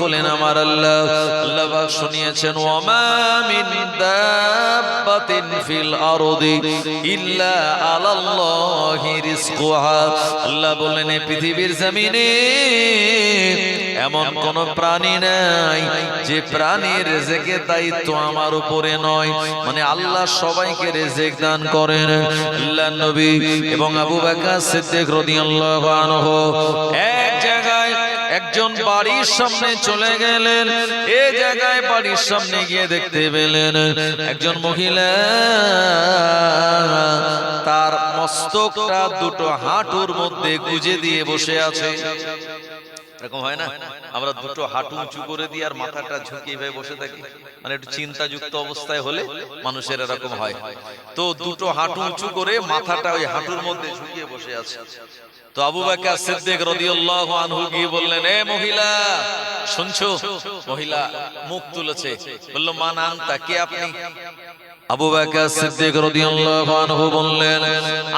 হলেন আমার আল্লাহ। আল্লাহ পাক শুনিয়েছেন ওয়ামা মিন দাব্বাতিন ফিল আরদি ইল্লা আলাল্লাহি রিজকুহা। আল্লাহ বললেন এই পৃথিবীর জমিনে এমন কোন প্রাণী নাই যে প্রাণীর রিজেকের দায়িত্ব আমার উপরে নয়। মানে আল্লাহ সবাইকে রিজেক দান করেন। আল্লাহর নবী এবং আবু বকর সিদ্দিক রাদিয়াল্লাহু আনহু এক জায়গায় একজন বাড়ির সামনে চলে গেলেন। এই জায়গায় বাড়ির সামনে গিয়ে দেখতে পেলেন একজন মহিলা তার মস্তকটা দুটো হাঁটুর মধ্যে গুজে দিয়ে বসে আছে। এরকম হয় না, আমরা দুটো হাঁটু উঁচু করে দিই আর মাথাটা ঝুঁকিয়ে ভাবে বসে থাকি, মানে একটু চিন্তাযুক্ত অবস্থায় হলে মানুষের এরকম হয়। তো দুটো হাঁটু উঁচু করে মাথাটা ওই হাঁটুর মধ্যে ঝুঁকিয়ে বসে আছে। তো আবু বকর সিদ্দিক রাদিয়াল্লাহু আনহু গিয়ে বললেন, এ মহিলা শুনছো? মহিলা মুখ তুলেছে, বলল মান আনতা, কে আপনি? আবু বকর সিদ্দিক রাদিয়াল্লাহু আনহু বললেন,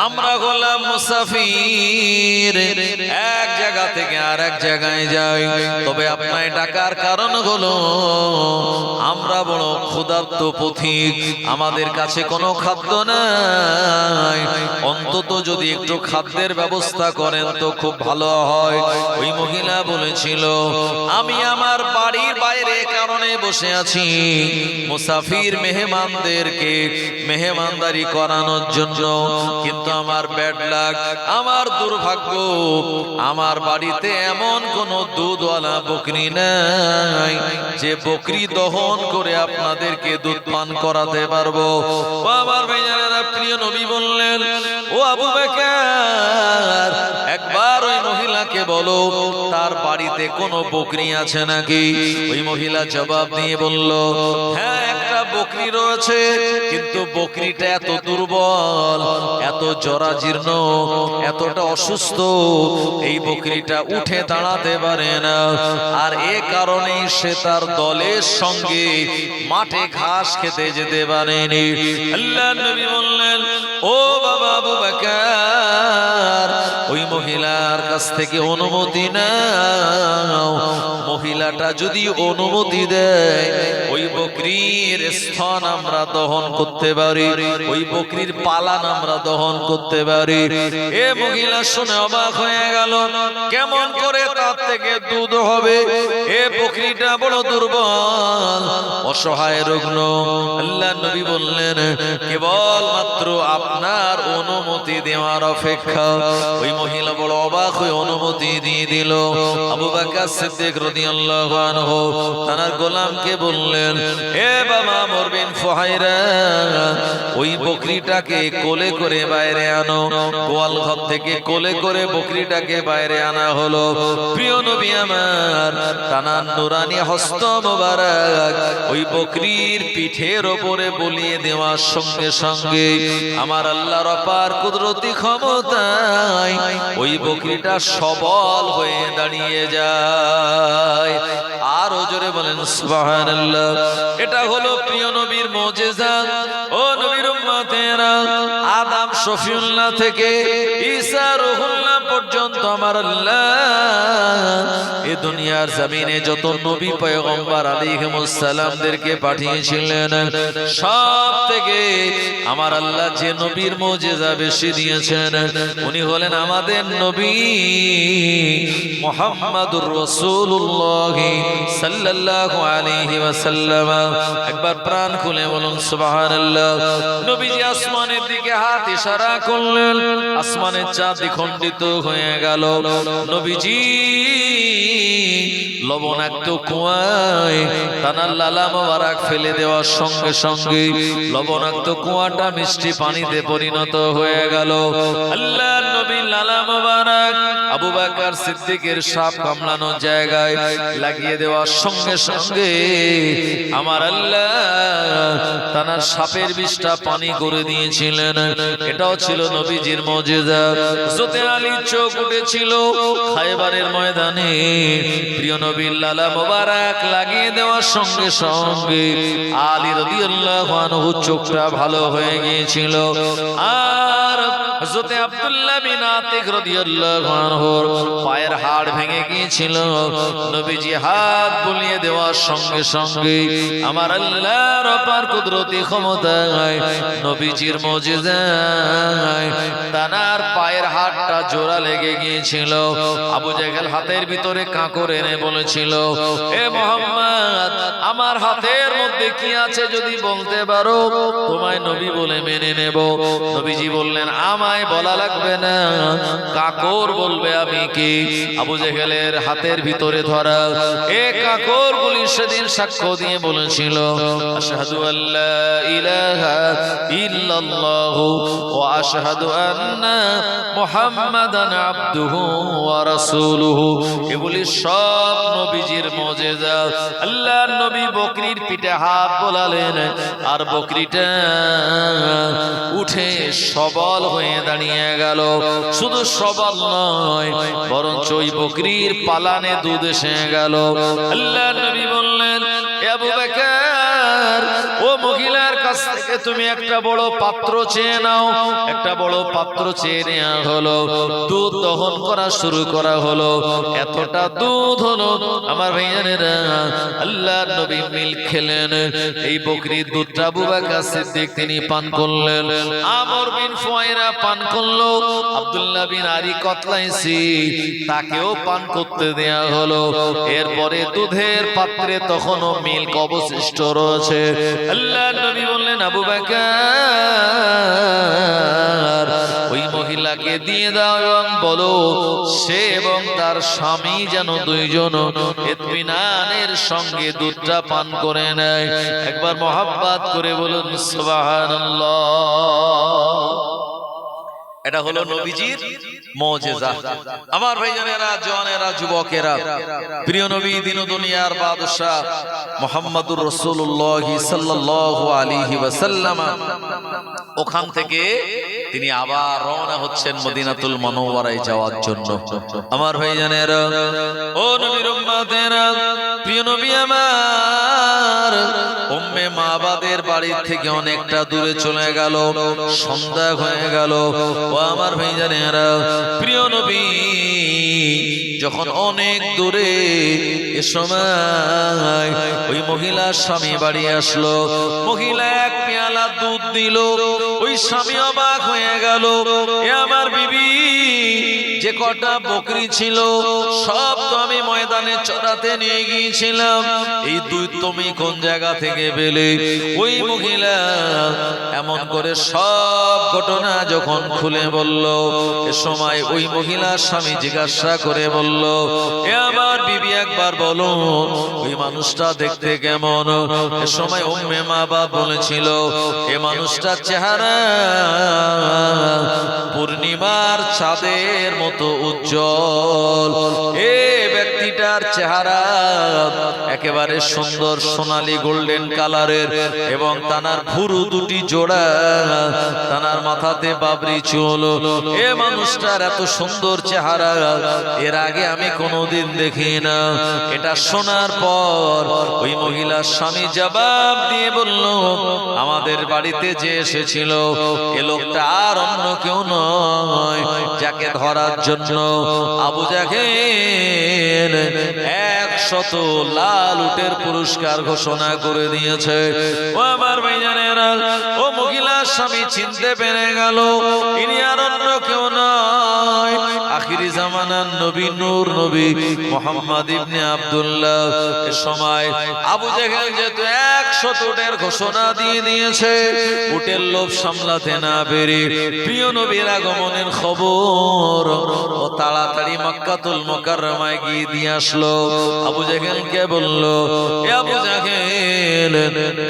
আমরা হলাম মুসাফির, এক জায়গা থেকে আরেক জায়গায় যাই। তবে আপনার ডাকার কারণ হলো আমরা বড় ক্ষুধার্ত পথিক, আমাদের কাছে কোনো খাদ্য নাই, অন্তত যদি একটু খাদ্যের ব্যবস্থা করেন তো খুব ভালো হয়। ওই মহিলা বলেছিল, আমি আমার বাড়ির বাইরে কারণে বসে আছি মুসাফির মেহমানদেরকে মেহমানদারি করানোর জন্য, কিন্তু আমার ব্যাড লাক, আমার দুর্ভাগ্য, আমার বাড়িতে এমন কোন দুধওয়ালা বকরি নাই যে বকরি দহন করে আপনাদেরকে দুধ পান করাতে পারবো। ও আমার ভাইজানেরা, প্রিয় নবী বললেন, ও আবু বকর একবার ওই মহিলাকে বলো তার বাড়িতে কোনো বকরি আছে নাকি। ওই মহিলা জবাব দিয়ে বলল, হ্যাঁ একটা বকরি রয়েছে, কিন্তু বকরিটা এত দুর্বল, এত জরাজীর্ণ, এতটা অসুস্থ, এই বকরিটা উঠে দাঁড়াতে পারে না, আর এ কারণেই সে তার দলের সঙ্গে মাঠে ঘাস খেতে যেতে পারেনি। আল্লাহর নবী বললেন, ও বাবা আবু বকর ওই মহিলার কাছ থেকে অনুমতি নাও, মহিলাটা যদি অনুমতি দেয় ওই বকরির স্তন আমরা দহন করতে পারি, ওই বকরির পালান আমরা দহন করতে পারি। এ মহিলা শুনে অবাক হয়ে গেল, কেমন করে তার থেকে দুধ হবে? এ বকরিটা বড় দুর্বল, অসহায়, রুগ্ন। আল্লাহর নবী বললেন, কেবল মাত্র আপনার অনুমতি দেওয়ার অপেক্ষা। ওই মহিলা বড় অবাক হয়ে অনুমতি দিয়ে দিল। আবু বকর সিদ্দিক রাদিয়াল্লাহু আনহু তার গোলামকে বললেন, হে বাবা আমর বিন ফুহাইরা, ওই বকরিটাকে কোলে করে বাইরে আনো। গোয়াল ঘর থেকে কোলে করে বকরিটাকে বাইরে আনা হলো। প্রিয় নবী আমার তানার নুরানি হস্ত মোবারক ওই বকরির পিঠের ওপরে বলিয়ে দেওয়ার সঙ্গে সঙ্গে আমার আল্লাহর অপার কুদরতি ক্ষমতায় ওই বকরিটা সবল হয়ে দাঁড়িয়ে যায়। আর জোরে বলেন সুবহানাল্লাহ। এটা হলো প্রিয় নবীর মুজিজা। ও নবীর উম্মতেরা, আদম শফিউল্লাহ থেকে ঈসা রুহুল্লাহ পর্যন্ত আমার আল্লাহ এই দুনিয়ার জমিনে যত নবী পয়গম্বর আলাইহিমুস সালামদেরকে পাঠিয়েছিলেন, সব থেকে আমার আল্লাহ যে নবীর মুজিজা বেশি দিয়েছেন উনি হলেন আমাদের নবী মুহাম্মাদুর রাসূলুল্লাহ সাল্লাল্লাহু আলাইহি ওয়াসাল্লাম। একবার প্রাণ খুলে বলুন সুবহানাল্লাহ। নবীজি আসমানের দিকে হাত ইশারা করলেন, আসমানের চাঁদ দ্বিখণ্ডিত হয়ে গেল। নবীজি লবণাক্ত কুয়ায় তানার লালা মোবারক ফেলে দেওয়ার সঙ্গে সঙ্গে লবণাক্ত কুয়াটা মিষ্টি পানিতে পরিণত হয়ে গেল। আল্লাহর নবীর লালা মোবারক আবু বকর সিদ্দিকের সাপ কামড়ানোর জায়গায় লাগিয়ে দেওয়ার সঙ্গে সঙ্গে আমার আল্লাহ তানার সাপের বিষটা পানি করে দিয়েছিলেন। এটাও ছিল নবীজির মুজিজা। হযরত আলী চোখ উঠেছিল খায়বারের ময়দানে, প্রিয় নবীর লালা মোবারক লাগিয়ে দেওয়ার সঙ্গে সঙ্গে আলী রাদিয়াল্লাহু আনহু চোখটা ভালো হয়ে গিয়েছিল। আর হযরত আব্দুল্লাহ বিন আতিক রাদিয়াল্লাহু আনহুর পায়ের হাড় ভেঙে গিয়েছিল। নবীজি হাত বুলিয়ে দেওয়ার সঙ্গে সঙ্গে আমার আল্লাহর অপার কুদরতি ক্ষমতায়, নবীজির মুজিজায় তানার পায়ের হাড়টা জোড়া লেগে গিয়েছিল। আবু জেহেল হাতের ভিতরে কাঁকর এনে বলেছিল, এ মুহাম্মদ, আমার হাতের মধ্যে কি আছে যদি বলতে পারো, তোমায় নবী বলে মেনে নেব। নবীজি বললেন, আমায় বলা লাগবে না, কাঁকর বলবে আমি কি। আবু জেহেলের হাতের ভিতরে ধরা এ কাঁকর গুলি সেদিন সাক্ষ্য দিয়ে বলেছিল, আশহাদু আল্লা ইলাহা ইল্লাল্লাহু ওয়া আশহাদু আন্না মুহাম্মাদান আবদুহু ওয়া রাসূলুহু। এগুলি সব নবীজির মুজিজা। আল্লাহর নবী বকরির পিঠে হাত বোলালেন, আর বকরিটা উঠে সবল হয়ে দাঁড়িয়ে গেল। শুধু সবল নয়, বরঞ্চ ওই বকরির পালানে দুধ এসে গেল। আল্লাহর নবী বললেন, আবু বকর, ও মহিলার কাছ থেকে তুমি একটা বড় পাত্র চেয়ে নাও। একটা বড় পাত্র চেয়ে নেওয়া হলো, দুধ দহন করা শুরু করা হলো। এতটা দুধ হলো আমার ভাইয়ানেরা, আল্লাহর নবী মিল্ক খেলেন। এই বকরির দুধটা আবু বকর সিদ্দিক তিনি পান করলেন, আমর বিন ফুয়াইরা পান করলো, আব্দুল্লাহ বিন আরি কতলাইসি তাকেও পান করতে দেয়া হলো। এরপরে দুধের পাত্রে তখনও মিল্ক অবশিষ্ট রয়েছে। আল্লাহর নবী বললেন, আবু বকর, ওই মহিলাকে দিয়ে দাও এবং বলো সে এবং তার স্বামী যেন দুইজন ইতমিনানের সঙ্গে দুধটা পান করে নেয়। একবার মহব্বত করে বলুন সুবহানাল্লাহ। এটা হলো নবীজির মুজিজা। আমার ভাইজানেরা, জওয়ানেরা, যুবকেরা, প্রিয় নবী দিন ও দুনিয়ার বাদশা মুহাম্মদুর রাসূলুল্লাহ সাল্লাল্লাহু আলাইহি ওয়াসাল্লাম, ওখান থেকে তিনি আবার রওনা হচ্ছেন মদিনাতুল মুনাওয়ারায় যাওয়ার জন্য। আমার ভাইজানেরা, ও নবীর উম্মতেরা, প্রিয় নবী আমার উম্মে মাবাদের বাড়ি থেকে অনেকটা দূরে চলে গেল, সন্ধ্যা হয়ে গেল। ও আমার ভাইজানেরা, প্রিয় নবী যখন অনেক দূরে, এ সময় ওই মহিলার স্বামী বাড়ি আসলো। মহিলা এক পেয়ালা দুধ দিল, ওই স্বামী অবাক হয়ে গেল, এ আমার বিবি, যে কটা বকরি ছিল সব তো আমি ময়দানে চড়াতে নিয়ে গিয়েছিলাম, এই দুধ তুমি কোন জায়গা থেকে পেলে? ওই মহিলা এমন করে সব ঘটনা যখন খুলে বলল, এ সময় ওই মহিলার স্বামী জিজ্ঞাসা করে বলল, এ আমার বিবি, একবার বলো ওই মানুষটা দেখতে কেমন? এ সময় উম্মে মাবাদ বলেছিল, এ মানুষটার চেহারা পূর্ণিমার চাঁদের মতো উজ্জ্বল। এ ব্যক্তিটার চেহারা একেবারে সুন্দর সোনালী গোল্ডেন কালারের, এবং তানার ভুরু দুটি জোড়া, তানার মাথাতে বাবরি চুল। এ মানুষটার এত সুন্দর চেহারা এর আগে আমি কোনোদিন দেখি না। এটা শোনার পর ওই মহিলার স্বামী জবাব দিয়ে বলল, আমাদের বাড়িতে যে এসেছিল এ লোকটা আর অন্য কেউ নয়, যাকে ধরার জন্য আবু জাহেল 100 লাল উটের পুরস্কার ঘোষণা করে দিয়েছে। ও আমার ভাইজানেরা, ও মহিলার স্বামী চিনতে পেরে গেল ইনি আর অন্য কেউ নয়, আখিরি জামানার নবী, নূর নবী মুহাম্মদ ইবনে আব্দুল্লাহ। এ সময় আবু জাহেল যেহেতু 100 উটের ঘোষণা দিয়ে দিয়েছে, উটের লোভ সামলাতে না পেরে প্রিয় নবীর আগমনের খবর ও তাড়াতাড়ি মক্কাতুল মুকাররমায় গিয়ে দিয়ে আসলো। আবু জাহেলকে বলল, এ আবু জাহেল,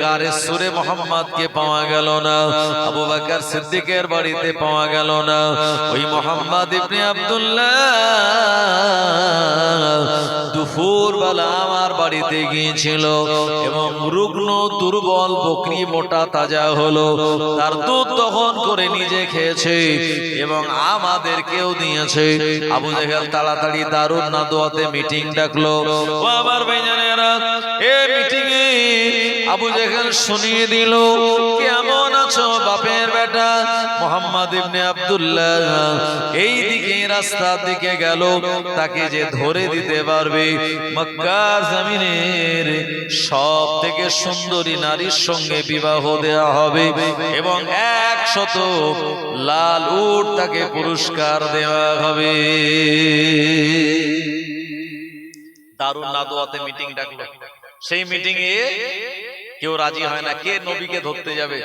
গারে সুরে মুহাম্মদকে পাওয়া গেল না, আবু বকর সিদ্দিকের বাড়িতে পাওয়া গেল না, ওই মুহাম্মদ ইবনে আব্দুল্লাহ দুপুর বেলা আমার বাড়িতে গিয়েছিল এবং রুগ্ন দুর্বল বকরি মোটা তাজা হলো, তার দুধ দহন করে নিজে খেয়েছে এবং আমাদেরকেও দিয়েছে। আবু জাহেল তাড়াতাড়ি দারুন নাদওয়াতে মিটিং ডাকলো। ও আমার ভাইজানেরা, এই মিটিং এ আবু জেহেল শুনিয়ে দিল, কেমন আছো বাপের বেটা? মুহাম্মদ ইবনে আব্দুল্লাহ এই দিকে রাস্তার দিকে গেল, তাকে যে ধরে দিতে পারবে মক্কার জমিনের সব থেকে সুন্দরী নারীর সঙ্গে বিবাহ দেয়া হবে এবং 100 লাল উট তাকে পুরস্কার দেওয়া হবে। দারুন নাদওয়াতে মিটিং ডাকলো। সেই মিটিং এ কেউ রাজি হয় না, কে নবীকে ধরতে যাবে?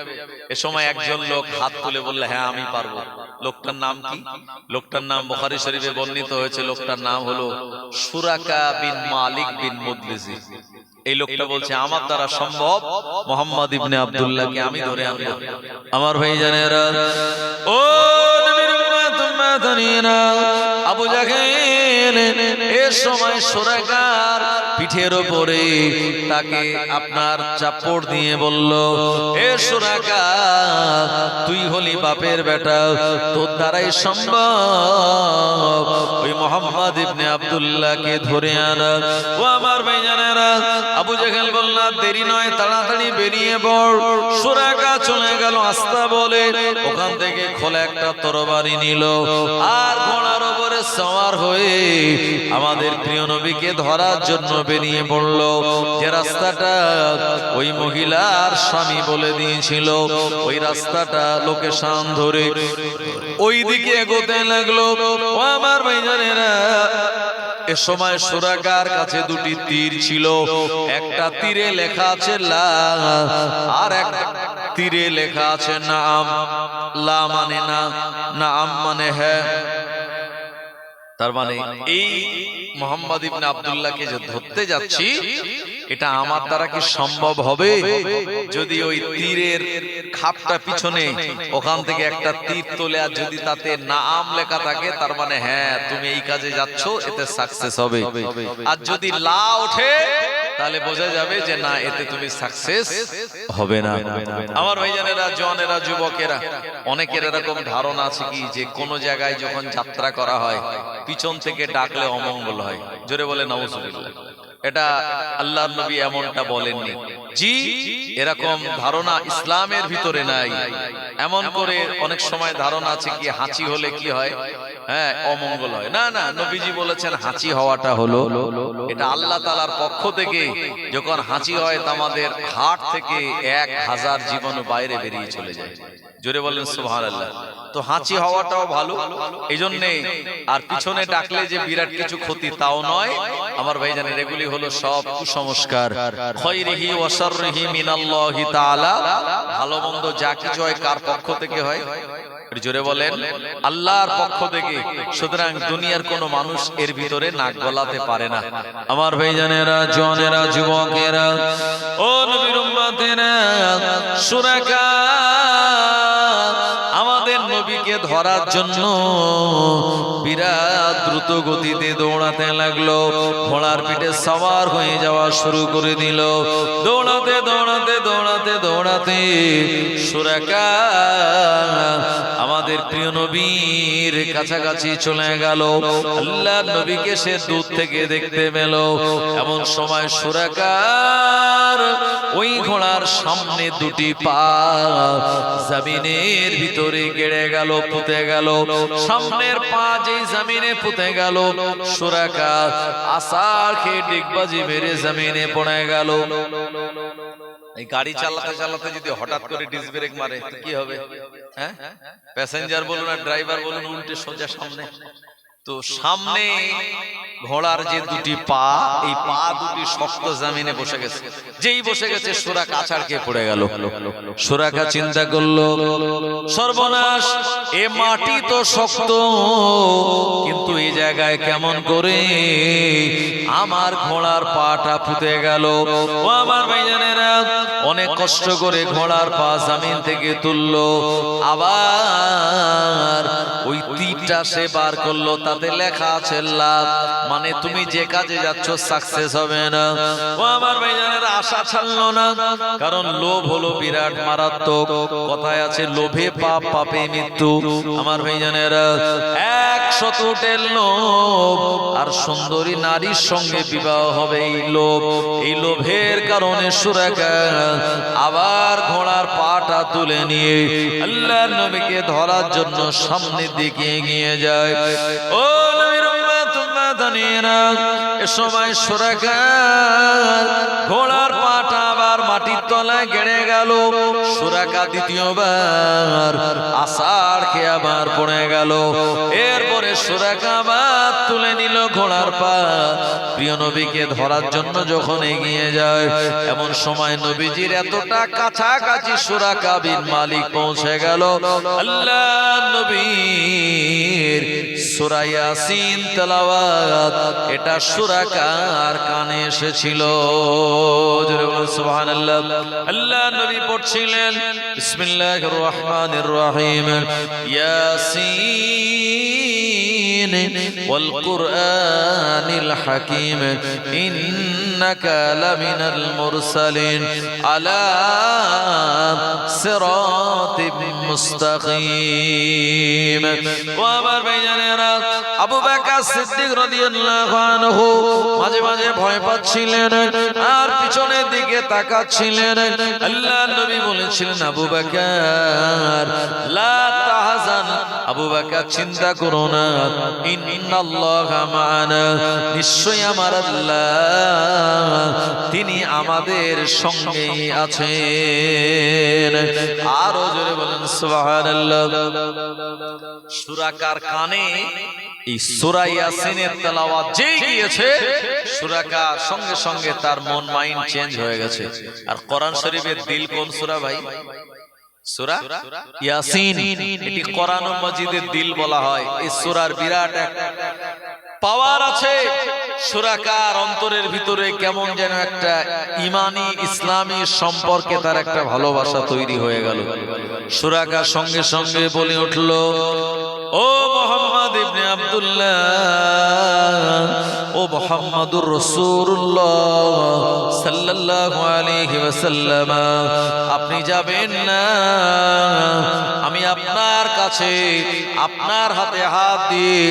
এ সময় একজন লোক হাত তুলে বলল, হ্যাঁ আমি পারবো। লোকটার নাম কি? লোকটার নাম বুখারী শরীফে বর্ণিত হয়েছে, লোকটার নাম হলো সুরাকা বিন মালিক বিন মুদলিজি। এই লোকটা বলছে, আমার দ্বারা সম্ভব, মুহাম্মদ ইবনে আব্দুল্লাহকে আমি ধরে আনবো। আমার ভাই জানেরা, ও নবীর উম্মত উম্মাতানিনা, আবু জাহেল এর সময় সুরাকার পিঠের উপরে তাকে আপনার চাপড় দিয়ে বলল, এ সুরাকা, তুই হলি বাপের বেটা, তোর দ্বারাই সম্ভব ওই মুহাম্মদ ইবনে আব্দুল্লাহকে ধরে আনা। ও আমার ভাইজানেরা, আবু জেহেল বলল, দেরি নয়, তাড়াতাড়ি বেরিয়ে পড়। সুরাকা চলে গেল আস্তা বলে, ওখান থেকে খোলা একটা তরবারি নিল আর ঘোড়ার উপরে সওয়ার হয়ে আমাদের প্রিয় নবীকে ধরার জন্য বেরিয়ে পড়ল। যে রাস্তাটা ওই মহিলার স্বামী বলে দিয়েছিল, ওই রাস্তাটা লোকেশন ধরে ওই দিকে এগোতে লাগলো। ও আমার ভাইজানেরা, এ সময় সুরাকার কাছে দুটি তীর ছিল। একটা তীরে লেখা আছে লা, আর এক তীরে লেখা আছে নাম। লা মানে না, নাম মানে হ্যাঁ। তার মানে এই মুহাম্মদ ইবনে আব্দুল্লাহকে যে ধরতে যাচ্ছি, এটা আমার দ্বারা কি সম্ভব হবে? যদি ওই তীরের খাপটা পিছনে ওখান থেকে একটা তীর তোলে আর যদি তাতে নাম লেখা থাকে, তার মানে হ্যাঁ তুমি এই কাজে যাচ্ছ, এতে সাকসেস হবে। আর যদি লা ওঠে, তাহলে বোঝা যাবে যে না, এতে তুমি সাকসেস হবে না। আমার ভাইজানেরা, জওয়ানেরা, যুবকেরা, অনেকের এরকম ধারণা আছে কি যে কোন জায়গায় যখন যাত্রা করা হয় পিছন থেকে ডাকলে অমঙ্গল হয়। জোরে বলে নাউজুবিল্লাহ। এটা আল্লাহর নবী এমনটা বলেননি। জি, এরকম ধারণা ইসলামের ভিতরে নাই। এমন করে অনেক সময় ধারণা আছে কি হাঁচি হলে কি হয়, হ্যাঁ অমঙ্গল হয়। না না, নবীজি বলেছেন হাঁচি হওয়াটা হলো এটা আল্লাহ তাআলার পক্ষ থেকে। যখন হাঁচি হয় তা আমাদের হার্ট থেকে 1000 জীবাণু বাইরে বেরিয়ে চলে যায়। জোরে বলেন সুবহানাল্লাহ। তো হাঁচি হওয়াটাও ভালো, এই জন্যে। আর পিছনে ডাকলে যে বিরাট কিছু ক্ষতি তাও নয়। আমার ভাইজানের, এগুলি হলো সব কুসংস্কার। খায়রিহি ওয়া শাররিহি মিনাল্লাহি তাআলা। ভালো মন্দ যা কিছু হয় কার পক্ষ থেকে হয়? জোরে বলেন, আল্লাহর পক্ষ থেকে। সুতরাং দুনিয়ার কোন মানুষ এর ভিতরে নাক গলাতে পারে না। আমার ভাইজানেরা, জওয়ানেরা, যুবকেরা, ও নবীর উম্মতেরা, সুরাকা আমাদের নবীকে ধরার জন্য বিরাট দ্রুত গতিতে দৌড়াতে লাগলো। ঘোড়ার পিঠে সওয়ার হয়ে যাওয়া শুরু করে দিল। দৌড়াতে দৌড়াতে দৌড়াতে দৌড়াতে সুরাকা আমাদের প্রিয় নবীর কাছাকাছি চলে গেল। আল্লাহর নবীকে সে দূর থেকে দেখতে পেল। এমন সময় সুরাকার ওই ঘোড়ার সামনে দুটি পা জমিনের ভিতরে গেড়ে গেল, পুঁতে গেল। সামনের পা যেই জমিনে পুঁতে গেল, সুরাকা আসা খেয়ে ডিগবাজি মেরে জমিনে পড়ে গেল। এই গাড়ি চালাতে চালাতে যদি হঠাৎ করে ডিস ব্রেক মারে তো কি হবে? হ্যাঁ, প্যাসেঞ্জার বলুন আর ড্রাইভার বলুন, উল্টে সোজা সামনে। তো সামনে ঘোড়ার যে দুটি পা, এই পা দুটি শক্ত জমিনে বসে গেছে। যেই বসে গেছে, সুরাকা আছাড় খেয়ে পড়ে গেল। সুরাকা চিন্তা করলো, সর্বনাশ, এ মাটি তো শক্ত, কিন্তু এই জায়গায় কেমন করে আমার ঘোড়ার পাটা পুঁতে গেল। ও আমার ভাইজানেরা, অনেক কষ্ট করে ঘোড়ার পা জমিন থেকে তুললো। আবার ওই তীরটা সে বার করলো, তার তাতে লেখা আছে লাভ, মানে তুমি যে কাজে যাচ্ছ সাকসেস হবে না। ও আমার ভাইজানেরা, আশা ছাড়লো না, কারণ লোভ হলো বিরাট মারাত্মক। কথায় আছে লোভে পাপ, পাপে মৃত্যু। আমার ভাইজানেরা, 100 উটের লোভ আর সুন্দরী নারীর সঙ্গে বিবাহ হবে এই লোভ। এই লোভের কারণে সুরাকা আবার ঘোড়ার পাটা তুলে নিয়ে আল্লাহর নবীকে ধরার জন্য সামনের দিকে এগিয়ে যায়। ও নবীর উম্মত উম্মতানিরা, এ সময় সুরাকা ঘোড়ার পাটা আবার মাটির তলায় গেড়ে গেল। সুরাকা দ্বিতীয়বার আষাঢ় খেয়ে আবার পড়ে গেল। এরপরে সুরাকা আবার তুলে নিল ঘোড়ার পা, প্রিয় নবীকে ধরার জন্য যখন এগিয়ে যায়, এমন সময় নবীজির এতটা কাছাকাছি সুরাকা বিন মালিক পৌঁছে গেল। আল্লাহ নবীর সূরা ইয়াসিন তেলাওয়াত এটা সুরাকার কানে এসেছিল। জোরে বলুন সুবহানাল্লাহ। আল্লাহ নবী পড়ছিলেন বিসমিল্লাহির রহমানির রহিম, ইয়াসিন ওয়াল কুরআনিল হাকীম ইন্নাকা লামিনাল মুরসালিন আলা সিরাতিম মুস্তাকিম। ওয়া আমার ভাইজানেরা, আবু বকর সিদ্দিক রাদিয়াল্লাহু আনহু মাঝে মাঝে ভয় পাচ্ছিলেন আর পিছনের দিকে তাকাচ্ছিলেন। আল্লাহর নবী বলেছিলেন, আবু বকর লা তাহজান, আবু বকর চিন্তা করো না, ইন্নাল্লাহা মা'ানা, নিশ্চয়ই আমার আল্লাহ তিনি আমাদের সঙ্গে আছেন। আরো জোরে বলেন সুবহানাল্লাহ। সুরাকার কানে এই সূরা ইয়াসিনের তেলাওয়াত যেই গিয়েছে, সুরাকার সঙ্গে সঙ্গে তার মন মাইন্ড চেঞ্জ হয়ে গেছে। আর কোরআন শরীফের দিল কোন সূরা ভাই? সূরা ইয়াসিন। এটি কোরআন মাজিদের দিল বলা হয়। এই সূরার বিরাট এক পাওয়ার আছে। সুরাকার অন্তরের ভিতরে কেমন যেন একটা ইমানি ইসলামী সম্পর্কে তার একটা ভালোবাসা তৈরি হয়ে গেল। সুরাকার সঙ্গে সঙ্গে বলে উঠল, ও মুহাম্মদ ইবনে আব্দুল্লাহ, ও মুহাম্মাদুর রাসূলুল্লাহ সাল্লাল্লাহু আলাইহি ওয়াসাল্লাম, আপনি যাবেন না, আমি আপনার কাছে আপনার হাতে হাত দিয়ে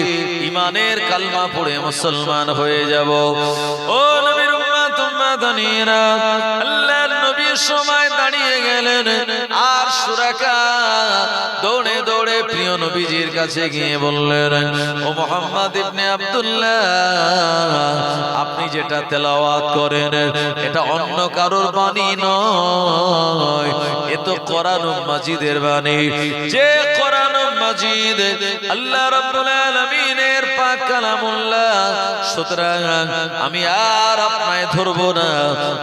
ইমানের কালমা পড়ে মুসলমান হয়ে যাব। ও নবীর উম্মত উম্মতানিরা, আল্লাহর নবীর সময় দাঁড়িয়ে গেলেন আর সুরাকা দৌড়ে দৌড়ে প্রিয় নবীজির কাছে গিয়ে বললেন, ও মুহাম্মদ ইবনে আব্দুল্লাহ, আপনি যেটা তেলাওয়াত করেন এটা অন্য কারোর বাণী নয়, এ তো কোরআন মাজিদের বাণী। যে কোরআন মাজিদ আল্লাহ রাব্বুল আলামিনের পাক কালামুল্লাহ, সুতরাং আমি আর আপনায় ধরবো না,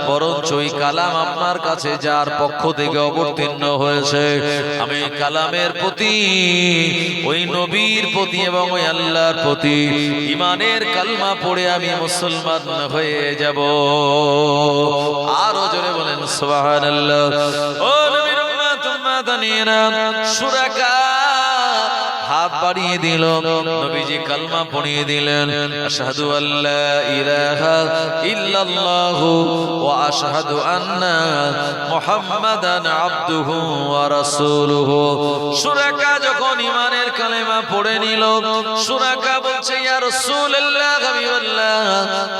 বরঞ্চ ওই কালাম আপনার কাছে যার পক্ষ থেকে অবতীর্ণ হয়েছে, আমি কালামের প্রতি, ওই নবীর প্রতি এবং ওই আল্লাহর প্রতি ইমানের কালমা পড়ে আমি মুসলমান হয়ে যাব। আরো জোরে বলেন সুবহানাল্লাহ। ও নবীর উম্মত উম্মতানিরা, সুরাকা হাত বাড়িয়ে দিল, নবীজি কালমা পড়িয়ে দিলেন, আশহাদু আল্লা ইলাহা ইল্লাল্লাহু ওয়া আশহাদু আন্না মুহাম্মাদান আবদুহু ওয়া রাসূলুহু। সুরাকা যখন ঈমানের কালেমা পড়ে নিল, সুরাকা বলছে, ইয়া রাসূলুল্লাহ, হাবিবাল্লাহ,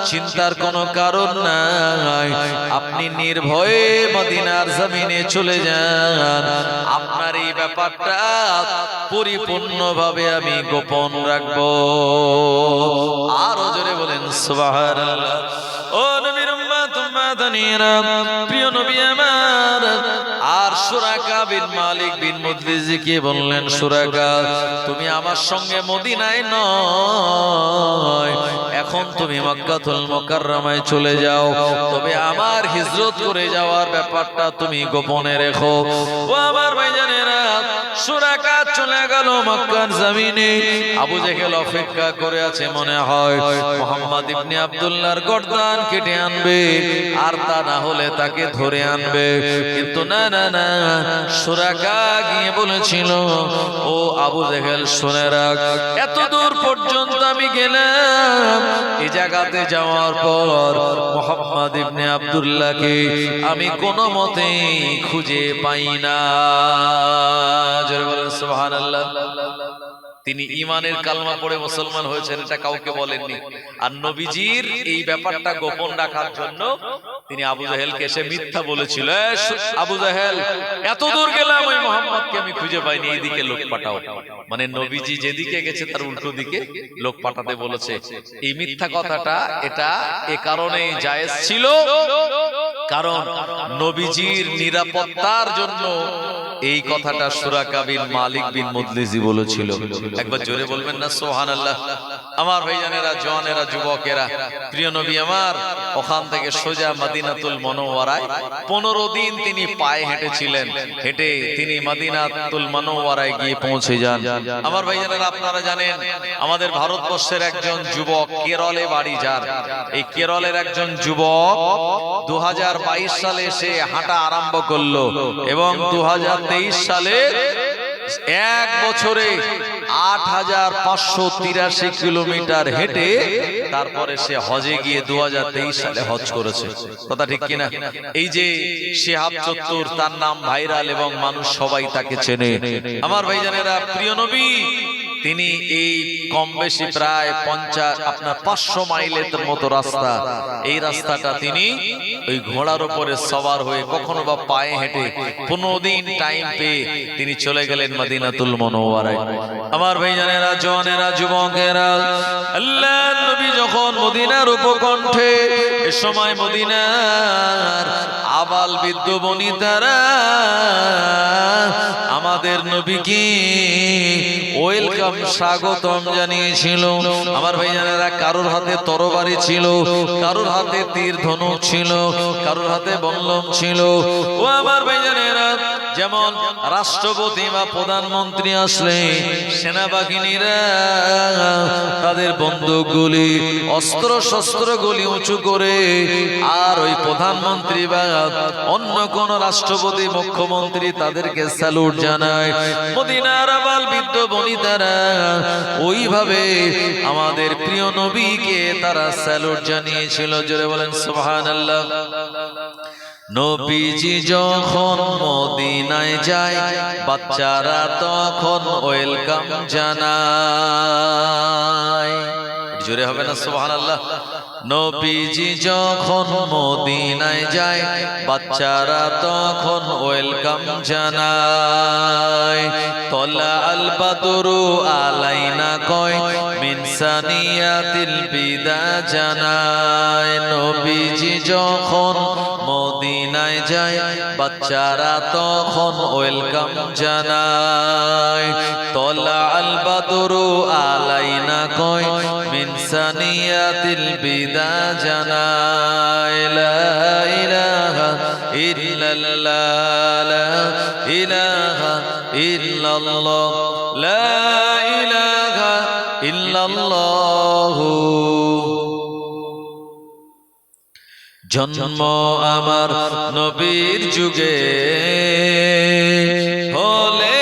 চিন্তার কোনো কারণ নাই, আপনি নির্ভয়ে মদিনার জমিনে চলে যান, আপনার এই ব্যাপারটা পরিপূর্ণভাবে আমি গোপন রাখবো। আরো জোরে বলেন সুবহানাল্লাহ। ও নবীর উম্মত উম্মতানিরা, প্রিয় নবী আমার আর সুরাকা বিন মালিক বিন মুদলিজিকে বললেন, সুরাকা, তুমি আমার সঙ্গে মদিনায় নয়, এখন তুমি মক্কাতুল মুকাররমায় চলে যাও, তবে আমার হিজরত করে যাওয়ার ব্যাপারটা তুমি গোপনে রেখো। ও আমার ভাইজানেরা, সুরাকা চলে গেল মক্কার জমিনে। আবু জেহেল অপেক্ষা করে আছে, মনে হয় মুহাম্মদ ইবনে আব্দুল্লাহর গর্দান কেটে আনবে, আর তা না হলে তাকে ধরে আনবে। কিন্তু না না না, সুরাকা গিয়ে বলেছিল, ও আবু জেহেল শুনে রাখ, এত দূর পর্যন্ত আমি গেলাম, এই জায়গাতে যাওয়ার পর মুহাম্মদ ইবনে আব্দুল্লাহকে আমি কোনো মতেই খুঁজে পাই না। জোরে বলেন সুবহানাল্লাহ। তিনি ঈমানের কালমা পড়ে মুসলমান হয়েছেন, এটা কাউকে বলেননি। আর নবীজির এই ব্যাপারটা গোপন রাখার জন্য তিনি আবু জাহেলকে এসে মিথ্যা বলেছিল, আবু জাহেল এত দূর গেলাম, ওই মুহাম্মদকে আমি খুঁজে পাইনি, এইদিকে লোক পাঠাও। মানে নবীজি যেদিকে গেছে তার উল্টো দিকে লোক পাঠাতে বলেছে। এই মিথ্যা কথাটা এটা এ কারণেই জায়েজ ছিল, কারণ নবীজির নিরাপত্তার জন্য এই কথাটা সুরাকা বিন মালিক বিন মুদলিজি বলেছিল। একবার জোরে বলবেন না সুবহানাল্লাহ। আমার ভাইজানেরা, জওয়ানেরা, যুবকেরা, প্রিয় নবী আমার ওখান থেকে সোজা মদিনাতুল মুনাওয়ারায় 15 দিন তিনি পায়ে হেঁটেছিলেন। হেঁটে তিনি মদিনাতুল মুনাওয়ারায় গিয়ে পৌঁছে যান। আমার ভাইজানেরা, আপনারা জানেন আমাদের ভারতবর্ষের একজন যুবক, কেরলে বাড়ি যার, এই কেরলের একজন যুবক 2022 সালে সে হাঁটা আরম্ভ করলো এবং 2023 সালে এক বছরে 8583 কিলোমিটার হেঁটে তারপরে সে হজে গিয়ে 2023 সালে হজ করেছে। কথা ঠিক কিনা? এই যে শিহাব চত্বর, তার নাম ভাইরাল এবং মানুষ সবাই তাকে চেনে। আমার ভাইজানেরা, প্রিয় নবী তিনি এই কম বেশি প্রায় 500 মাইলের মতো রাস্তা, এই রাস্তাটা তিনি ওই ঘোড়ার উপরে সওয়ার হয়ে, কখনো বা পায়ে হেঁটে 15 দিন টাইম পেয়ে তিনি চলে গেলেন মদিনাতুল মুনাওয়ারায়। আমার ভাইজানেরা, জওয়ানেরা, যুবকেরা, আল্লাহর নবী যখন মদিনার উপকণ্ঠে, এ সময় মদিনার আবাল বৃদ্ধ বনিতারা আমাদের নবীকে ওয়েলকাম, স্বাগতম জানিয়েছিল। আমার ভাইজানেরা, কারোর হাতে তরবারি ছিল, কারোর হাতে তীর ধনুক ছিল, কারোর হাতে বল্লম ছিল। ও আমার ভাইজানেরা, যেমন রাষ্ট্রপতি বা প্রধানমন্ত্রী আসলে সেনাবাহিনীরা তাদের বন্দুকগুলি, অস্ত্র শস্ত্রগুলি উঁচু করে, আর ওই প্রধানমন্ত্রী বা অন্য কোন রাষ্ট্রপতি, মুখ্যমন্ত্রী তাদেরকে স্যালুট জানায়। মদিনার আবাল বৃদ্ধ বনিতারা ওইভাবে আমাদের প্রিয় নবীকে তারা স্যালুট জানিয়েছিল। জোরে বলেন সুবহানাল্লাহ। নবীজি যখন মদিনায় যায়, বাচ্চারা তখন ওয়েলকাম জানায়। জোরে হবে না সুবহানাল্লাহ। নবীজি যখন মদিনায় যায়, বাচ্চারা তখন ওয়েলকাম জানায়। তলা আল বাদরু আলাইনা কয়, মিন সানিয়াতিল বিদা জানায়। নবীজি যখন মদিনায় যায়, বাচ্চারা তখন ওয়েলকাম জানায়। তলা আল বাদরু আলাইনা কয়, মিন সানিয়াতিল বিদা জানায়। লা ইলাহা ইল্লাল্লাহ, লা ইলাহা ইল্লাল্লাহ, লা ইলাহা ইল্লাল্লাহ। জন্ম আমার নবীর যুগে হলে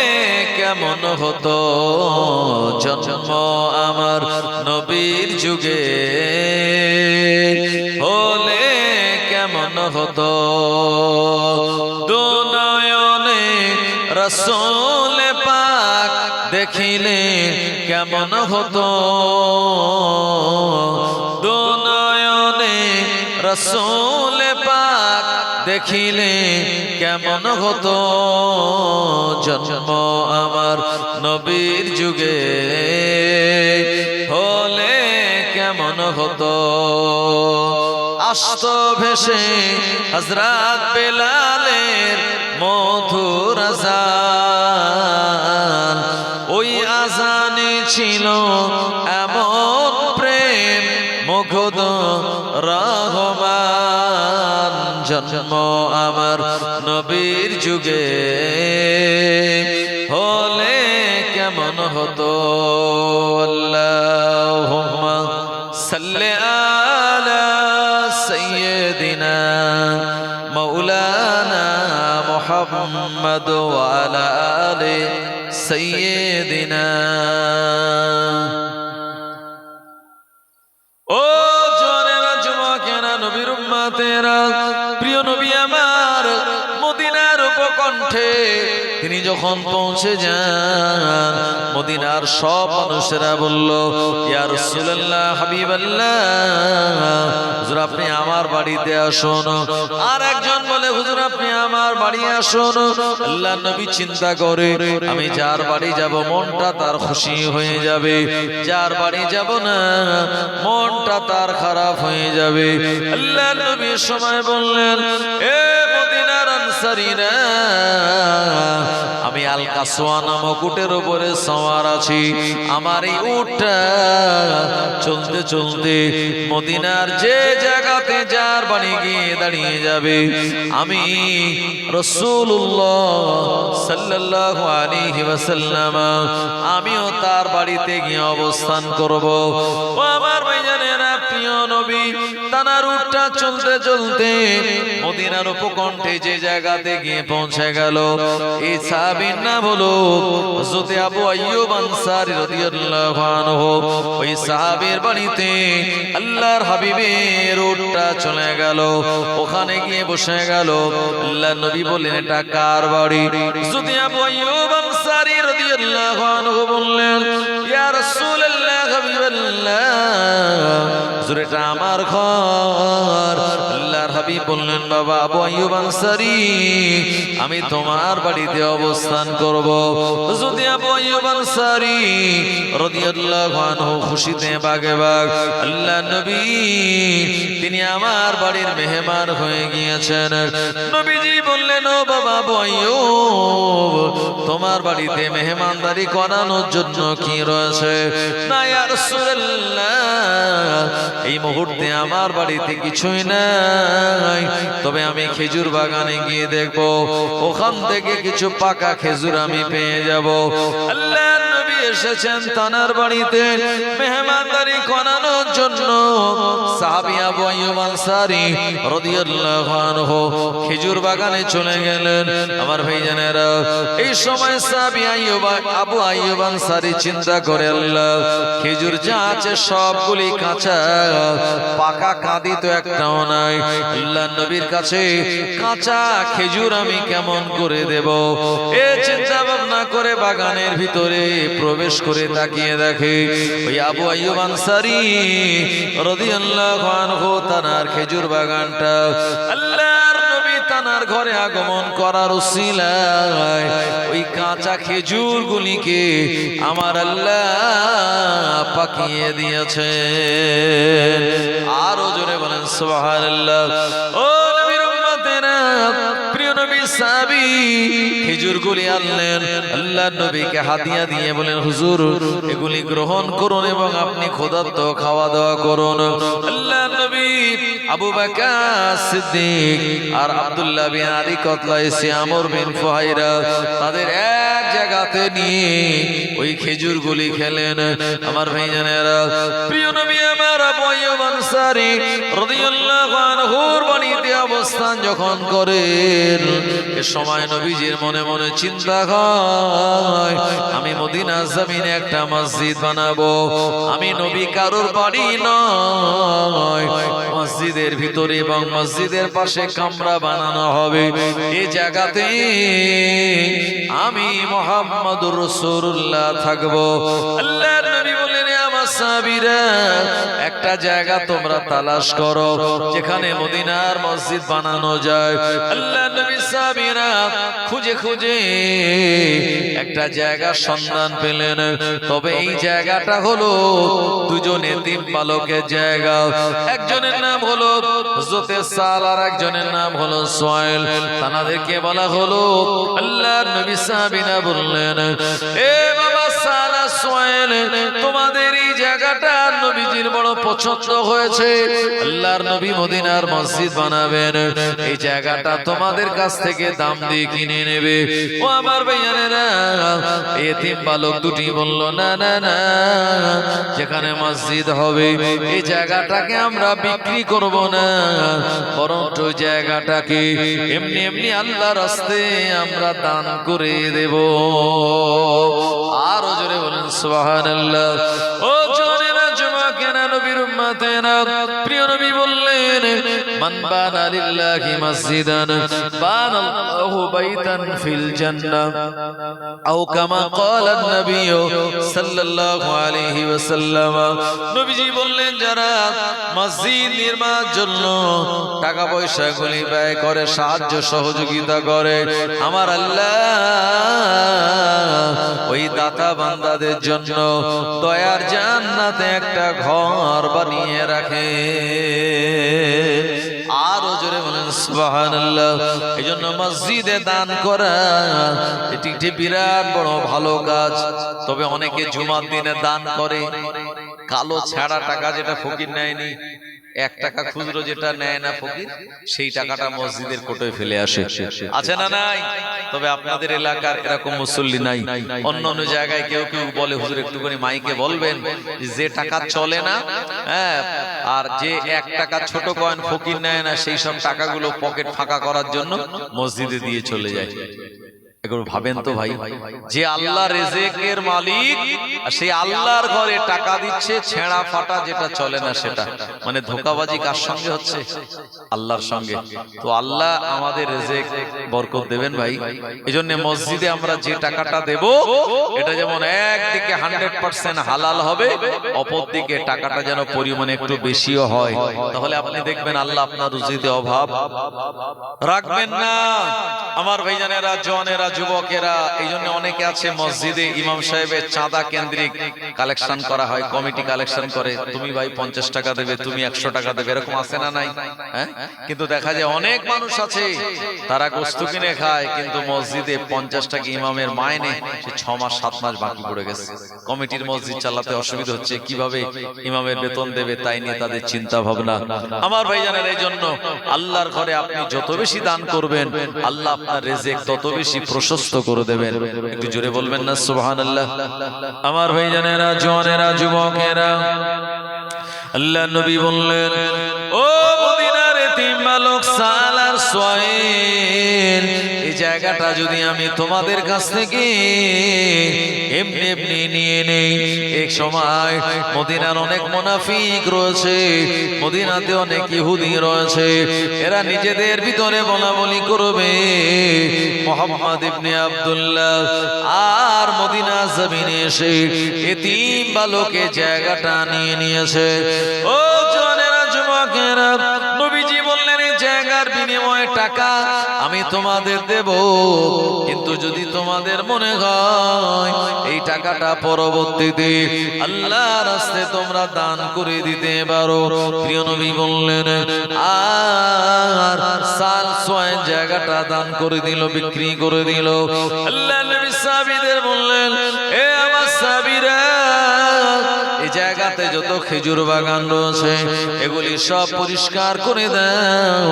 কেমন হতো, জন্ম আমার নবীর যুগে হলে কেমন হতো। দুনয়নে রাসূল পাক দেখিলে কেমন হতো, দুনয়নে রাসূল পাক দেখিলে কেমন হতো। জন্ম আমার নবীর যুগে হলে কেমন হতো। আসতো ভেসে হযরত বেলালের মধুর আযান, ওই আযানে ছিল এমন প্রেম মুগ্ধ রহমান। জন্ম আমার নবীর যুগে হতো আল্লাহুম্মা সাল্লি আলা সাইয়্যিদিনা মাওলানা মুহাম্মদ ওয়া আলা আলি সাইয়্যিদিনা। ও জওয়ানেরা, যুবকেরা, নবীর উম্মতেরা, প্রিয় নবী আমার মদিনার উপকণ্ঠে তিনি যখন পৌঁছে যান, মদিনার সব মানুষেরা বলল, ইয়া রাসূলুল্লাহ, হাবিবাল্লাহ, হুজুর আপনি আমার বাড়িতে আসুন। আর একজন বলে, হুজুর আপনি আমার বাড়ি আসুন। আল্লাহর নবী চিন্তা করে, আমি যার বাড়ি যাব মনটা তার খুশি হয়ে যাবে, যার বাড়ি যাব না মনটা তার খারাপ হয়ে যাবে। আল্লাহর নবী সময় বললেন, এ মদিনার আনসারীরা, আমি আল কাসওয়া নামক উটের উপরে সওয়ার আছি। আমার এই উটটা চলতে চলতে মদিনার যে জায়গাতে যার বাড়ি গিয়ে দাঁড়িয়ে যাবে, আমি রাসূলুল্লাহ সাল্লাল্লাহু আলাইহি ওয়াসাল্লাম আমিও তার বাড়িতে গিয়ে অবস্থান করব। ও আমার ভাইজানেরা, প্রিয় নবী তানার উটটা চলতে চলতে মদিনার উপকণ্ঠে যে জায়গাতে গিয়ে পৌঁছে গেল, এই সাহাবীর নাম হলো হযরত আবু আইয়ুব আনসারী রাদিয়াল্লাহু আনহু। ওই সাহাবীর বাড়িতে আল্লাহর হাবিবের উটটা চলে গেল, ওখানে গিয়ে বসে গেল। আল্লাহর নবী বললেন, এটা কার বাড়ি? হযরত আবু আইয়ুব আনসারী রাদিয়াল্লাহু আনহু বললেন, ইয়া রাসূলুল্লাহ, হাবিবাল্লাহ, হুজুর এটা আমার ঘর। আল্লাহর হাবিব বললেন, বাবা আবু আইয়ুব আনসারী, আমি তোমার বাড়িতে অবস্থান করব। যদি আবু আইয়ুব আনসারী রাদিয়াল্লাহু আনহু খুশিতে বাগে বাগ, আল্লাহর নবী তিনি আমার বাড়ির মেহমান হয়ে গিয়েছেন। নবীজি বললেন, ও বাবা আবু আইয়ুব, তোমার বাড়িতে মেহমানদারি করানোর জন্য কি রয়েছে? না ইয়া রাসূলুল্লাহ, এই মুহূর্তে আমার বাড়িতে কিছুই নাই, তবে আমি খেজুর বাগানে গিয়ে দেখব, ওখান থেকে কিছু পাকা খেজুর আমি পেয়ে যাব। আল্লাহর নবী এসেছেন তানার বাড়িতে মেহমানদারি করানোর জন্য। সাহাবী আবু আইয়ুব আনসারী রাদিয়াল্লাহু আনহু খেজুর বাগানে চলে গেলেন। আমার ভাইজানেরা, এই সময় সাহাবী আবু আইয়ুব আনসারী চিন্তা করে, আল্লাহ, খেজুর যা আছে সবগুলি কাঁচা, পাকা কাঁদি তো একটাও নাই। আল্লাহর নবীর কাছে কাঁচা খেজুর আমি কেমন করে দেব? এ চিন্তা ভাবনা করে বাগানের ভিতরে প্রবেশ করে তাকিয়ে দেখে, ওই আবু আইয়ুব আনসারী রাদিয়াল্লাহু আনহু তানার খেজুর বাগানটা আল্লাহর নবী তানার ঘরে আগমন করার উসিলায় ওই কাঁচা খেজুর গুলিকে আমার আল্লাহ পাকিয়ে দিয়েছে। আরো জোরে বলেন সুবহানাল্লাহ। ও নবীর উম্মতেরা, প্রিয় নবী সাহাবী খেজুরগুলি আনলেন, আল্লাহর নবীকে হাদিয়া দিয়ে বলেন, হুজুর এগুলি গ্রহণ করুন এবং আপনি ক্ষুধার্ত খাওয়া দাওয়া করুন। আল্লাহর নবী আবু বকর সিদ্দিক আর আব্দুল্লাহ বিন আলী কতলাইসি আমর বিন ফুহাইরা তাদের এক জায়গাতে নিয়ে ওই খেজুরগুলি খেলেন। আমার ভাইজানেরা, প্রিয় নবী আমার আবু আইয়ুব আনসারী রাদিয়াল্লাহু আনহুর বাড়িতে অবস্থান যখন করেন, এ সময় নবীজির মনে মনে চিন্তা হয়, আমি মদিনা জমিনে একটা মসজিদ বানাবো। আমি নবী কারোর বাড়ি নয়, মসজিদের ভিতরে এবং মসজিদের পাশে কামরা বানানো হবে। এই জায়গাতে আমি মুহাম্মদুর রাসূলুল্লাহ থাকবো। আল্লাহর নবী বললেন, আমার সাহাবীরা, একটা জায়গা তোমরা তালাশ করো যেখানে মদিনার মসজিদ বানানো যায়। আল্লাহর নবী সাহাবীরা খুঁজে খুঁজে একটা জায়গার সন্ধান পেলেন। তবে এই জায়গাটা হলো দুজন এতিম বালকের জায়গা। একজনের নাম হলো হযরত সাল আর একজনের নাম হলো সুহাইল। তাদেরকে বলা হলো, আল্লাহর নবী সাহাবীরা বললেন, এ বাবা সাল আর সুহাইল, তোমাদের এই জায়গা জায়গাটা নবীজির বড় পছন্দ হয়েছে, আল্লাহর নবী মদিনার মসজিদ বানাবেন, এই জায়গাটা তোমাদের কাছ থেকে দাম দিয়ে কিনে নেবে। ও আমার ভাইয়ানেরা, এতিম বালক দুটি বলল, না না না, যেখানে মসজিদ হবে এই জায়গাটাকে আমরা বিক্রি করব না, বরং ওই জায়গাটাকে এমনি এমনি আল্লাহর রাস্তায় আমরা দান করে দেব। আরো জোরে বলেন সুবহানাল্লাহ। ও জোরেরা যুবকেরা, নবীর উম্মতেরা, প্রিয় নবী বললেন, মান বানা লিল্লাহি মসজিদান বানাল্লাহু বাইতান ফিল জান্নাহ, আও কামা ক্বালা নবী সাল্লাল্লাহু আলাইহি ওয়াসাল্লাম। নবীজি বললেন, যারা মসজিদ নির্মাণের জন্য টাকা পয়সা গুলি ব্যয় করে, সাহায্য সহযোগিতা করে, আমার আল্লাহ ওই দাতা বান্দাদের জন্য দয়ার জান্নাতে একটা ঘর বানিয়ে রাখে। আরো জোরে বলেন সুবহানাল্লাহ। এইজন্য মসজিদে দান করা এটি একটি বিরাট বড় ভালো কাজ। তবে অনেকে জুমার দিনে দান করে কালো ছাড়া টাকা, যেটা ফকির নেয়নি, 1 টাকা খুচরো যেটা নেয় না ফকির, সেই টাকাটা মসজিদের কোটোয় ফেলে আসে। আছে না নাই? তবে আপনাদের এলাকার এরকম মুসল্লি নাই। অন্য অন্য জায়গায় কেউ কেউ বলে, হুজুর একটুখানি মাইকে বলবেন, যে টাকা চলে না, হ্যাঁ, আর যে 1 টাকা ছোট কয়েন ফকির নেয় না, সেই সব টাকাগুলো পকেট ফাঁকা করার জন্য মসজিদে দিয়ে চলে যায়। এখন ভাবেন তো ভাই, যে আল্লাহ রেজেকের মালিক, সেই আল্লাহর ঘরে টাকা দিচ্ছে ছেঁড়া ফাটা যেটা চলে না সেটা, মানে ধোঁকাবাজি কার সঙ্গে হচ্ছে? আল্লাহর সঙ্গে। তো আল্লাহ আমাদের রেজেক বরকত দেবেন ভাই। এজন্য মসজিদে আমরা যে টাকাটা দেব, এটা যেমন একদিকে 100% হালাল হবে, অপর দিকে টাকাটা যেন পরিমাণে একটু বেশিও হয়, তাহলে আপনি দেখবেন আল্লাহ আপনার রুজিতে অভাব রাখবেন না। আমার ভাইজানেরা, জওয়ানেরা, যুবকেরা, এই জন্য অনেকে আছে মসজিদে ইমাম সাহেবের চাঁদা কেন্দ্রিক কালেকশন করা হয়, কমিটি কালেকশন করে, তুমি ভাই 50 টাকা দেবে, তুমি 100 টাকা দেবে, এরকম আছে না নাই? হ্যাঁ, কিন্তু দেখা যায় অনেক মানুষ আছে তারা গোস্ত কিনে খায়, কিন্তু মসজিদে 50 টাকা ইমামের মাইনে সে 6 মাস 7 মাস বাকি পড়ে গেছে। কমিটির মসজিদ চালাতে অসুবিধা হচ্ছে, কিভাবে ইমামের বেতন দেবে তাই নিয়ে তাদের চিন্তা ভাবনা। আমার ভাইজানের, এই জন্য আল্লাহর ঘরে আপনি যত বেশি দান করবেন, আল্লাহ আপনার রিজিক তত বেশি প্রশস্ত করে দেবেন। একটু জোরে বলবেন না সুবহানাল্লাহ। আমার ভাইজানেরা, জওয়ানেরা, যুবকেরা, আল্লাহ নবী বললেন, ও মদিনার এতিম বালক সালার সোয়াইল, এই জায়গাটা যদি আমি তোমাদের কাছ থেকে এমনি এমনি নিয়ে নেই, এক সময় মদিনার অনেক মুনাফিক রয়েছে, মদিনাতে অনেক ইহুদি রয়েছে, এরা নিজেদের ভিতরে বলা বলি করবে, মুহাম্মদ ইবনে আব্দুল্লাহ আর মদিনা জমিনে এসে এতিম বালকে জায়গাটা নিয়ে নিয়েছে। ও জওয়ানেরা, যুবকেরা, নবীজি বললেন, এই জায়গার বিনিময়ে টাকা আমি তোমাদের দেব, কিন্তু যদি তোমাদের মনে হয় এই টাকাটা পরবর্তীতে আল্লাহর রাস্তায় তোমরা দান করে দিতে পারো। প্রিয় নবী বললেন, আর সাল সোয়াই জায়গাটা দান করে দিল, বিক্রি করে দিল। আল্লাহ নবী সাহাবীদের বললেন, এ আমার সাহাবীরা, এই জায়গাতে যত খেজুর বাগান রয়েছে এগুলি সব পরিষ্কার করে দাও,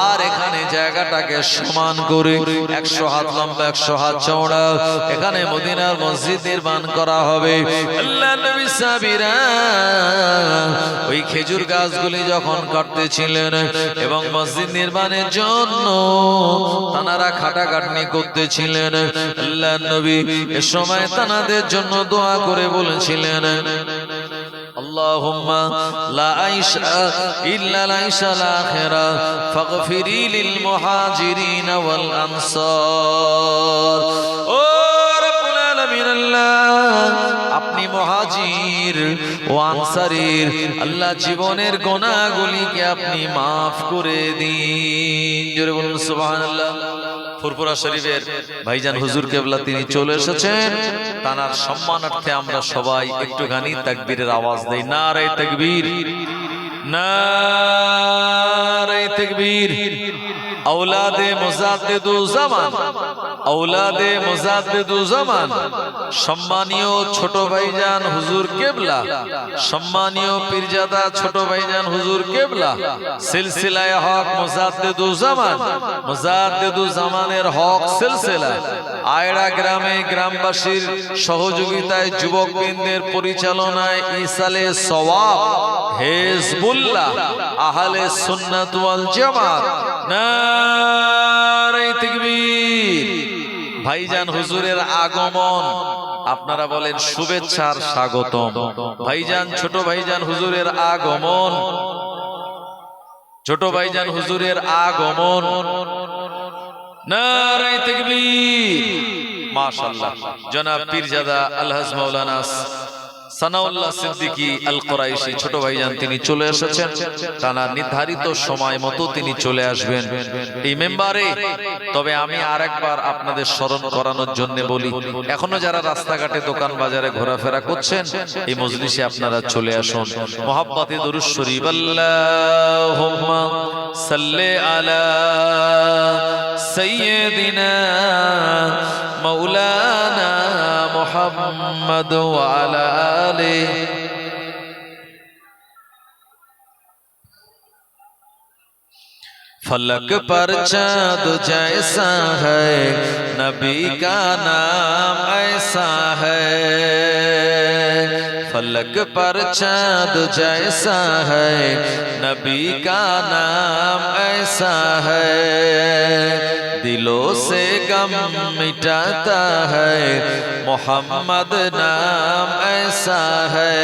আর এখানে জায়গাটাকে সমান করে 100 হাত লম্বা 100 হাত চওড়া এখানে মদিনার মসজিদ নির্মাণ করা হবে। আল্লাহ নবী সাহাবীরা ওই খেজুর গাছগুলি যখন কাটতেছিলেন এবং মসজিদ নির্মাণের জন্য তানারা খাটাখাটনি করতেছিলেন, আল্লাহ নবী এ সময় তানাদের জন্য দোয়া করে বলেছিলেন, আল্লাহুম্মা লা আইশা ইল্লা আইশাল আখিরা ফাগফিরি লিল মুহাজিরিন ওয়াল আনসার। ও রব্বুল আলামিন, আল্লাহ আপনি মুহাজির ও আনসারীর আল্লাহ জীবনের গুনাহগুলিকে আপনি maaf করে দিন। জোরে বলুন সুবহানাল্লাহ। ফুরফুরা শরীফের ভাইজান হুজুর কেবলা তিনি চলে এসেছেন, তানার সম্মানার্থে আমরা সবাই একটুখানি তাকবীরের আওয়াজ দেই। নারে তাকবীর, নারে তাকবীর। औलादे मुजाद्दिदुज़्ज़मान, औलादे मुजाद्दिदुज़्ज़मान, সম্মানীয় ছোট ভাইজান হুজুর কেবলা, সম্মানীয় পীরজাদা ছোট ভাইজান হুজুর কেবলা, সিলসিলায়ে হক মুজাদ্দিদুज़্ज़মান, মুজাদ্দিদুজ্জামানের হক সিলসিলা আয়রা গ্রামে গ্রামবাসীর সহযোগিতায় যুবকবৃন্দের পরিচালনায় ইসালে সওয়াব হিজবুল্লাহ আহলে সুন্নাত ওয়াল জামাত নারে তাকবীর। ভাইজান হুজুরের আগমন, আপনারা বলেন শুভেচ্ছার স্বাগতম। ভাইজান ছোট ভাইজান হুজুরের আগমন, ছোট ভাইজান হুজুরের আগমন, নারে তাকবীর। মাশাআল্লাহ। জনাব পীরজাদা আলহাজ মাওলানা সানাউল্লাহ সিদ্দিকী আল কুরাইশি ছোট ভাইজান তিনি চলে এসেছেন। তারা নির্ধারিত সময় মতো তিনি চলে আসবেন এই মেম্বারে। তবে আমি আরেকবার আপনাদের স্মরণ করানোর জন্য বলি, এখনো যারা রাস্তাঘাটে দোকান বাজারে ঘোরাফেরা করছেন এই মজলিসে আপনারা চলে আসুন। মুহাব্বতে দরুদ শরীফ আল্লাহুম্মা সাল্লি আলা সাইয়্যিদিনা মাওলানা মুহাম্মদ ওয়া আলা আলিহি। फलक पर चाँद जैसा है नबी का नाम ऐसा है, फलक पर चाँद जैसा है नबी का नाम ऐसा है, दिलों से गम मिटाता है मोहम्मद नाम ऐसा है,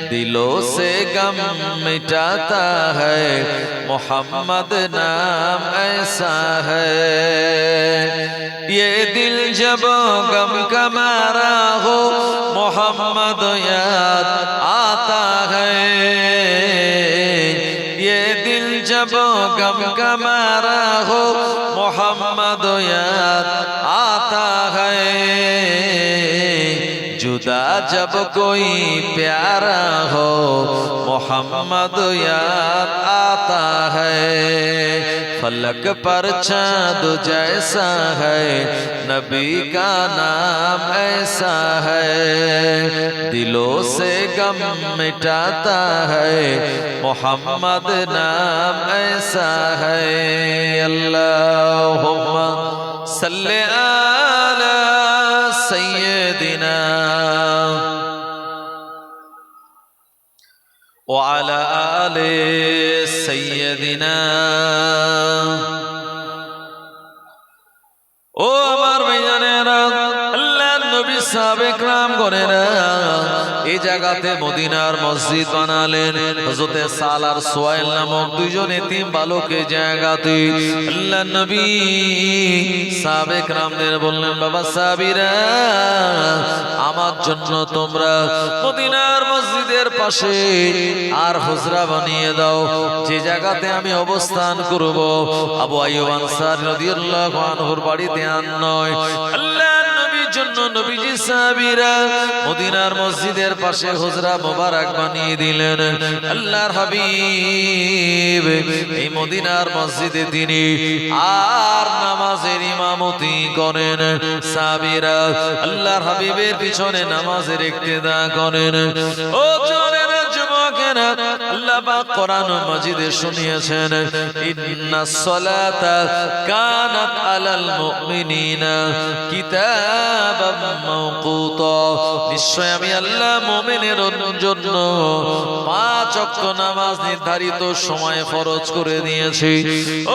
दिलों से गम मिटाता है मोहम्मद नाम ऐसा है, ये दिल जब गम का मारा हो मोहम्मद याद आता है, ये दिल जब गम का मारा हो मोहम्मद याद आता है, जुदा जब कोई प्यारा हो मोहम्मद याद आता है, फलक पर चाँद जैसा है नबी का नाम ऐसा है, दिलों से गम मिटाता है मोहम्मद नाम ऐसा है। अल्लाहुम्मा सल्ले अला सय्यदिना व अला आले सय्यदिना। ও আমার ভাইজানেরা, আল্লাহর নবী সাহাবে کرام গণেরা এই জায়গাতে মদিনার মসজিদ বানালেন। হযরতে সালার সুয়াইল নামক দুইজন এতিম বালকে জায়গাতে আল্লাহর নবী সাহাবে کرامদের বললেন, বাবা সাহাবীরা আমার জন্য তোমরা মদিনার মসজিদের পাশে আর হুজরা বানিয়ে দাও, যে জায়গাতে আমি অবস্থান করব। আবু আইয়ুব আনসারী রাদিয়াল্লাহু আনহুর বাড়িতে আন নয়, আল্লাহর নবীর জন্য নবীজি সাহাবীরা মদিনার মসজিদের পাশে হুজরা মোবারক বানিয়ে দিলেন। আল্লাহর হাবিব এই মদিনার মসজিদে তিনি আর নামাজের ইমামতি করেন। সাহাবীরা আল্লাহর হাবিবের পিছনে নামাজের ইক্তেদা করেন। ও জোরেরা যুবকেরা, আল্লাহ পাক কোরআন মাজিদে শুনিয়েছেন, ইন্নাস সালাতা কানাত আলাল মুমিনিনা কিতাবাম মাওকুতা, নিশ্চয় আমি আল্লাহ মুমিনের জন্য 5 ওয়াক্ত নামাজ নির্ধারিত সময়ে ফরজ করে দিয়েছি।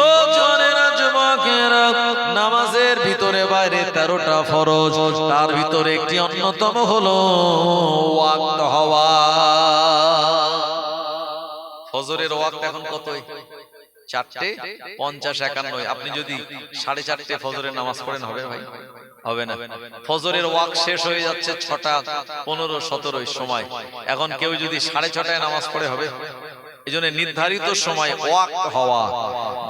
ও জোরেরা যুবকেরা, নামাজের ভিতরে বাইরে 13টা ফরজ, তার ভিতরে একটি অন্যতম হলো ওয়াক্ত হওয়া। ফজরের ওয়াক্ত এখন কত? 4:50-51। আপনি যদি 4:30 ফজরের নামাজ পড়েন হবে ভাই? হবে না। ফজরের ওয়াক্ত শেষ হয়ে যাচ্ছে 6:15-17 সময়। এখন কেউ যদি 6:30 নামাজ পড়ে হবে? এজন্য নির্ধারিত সময় ওয়াক্ত হওয়া,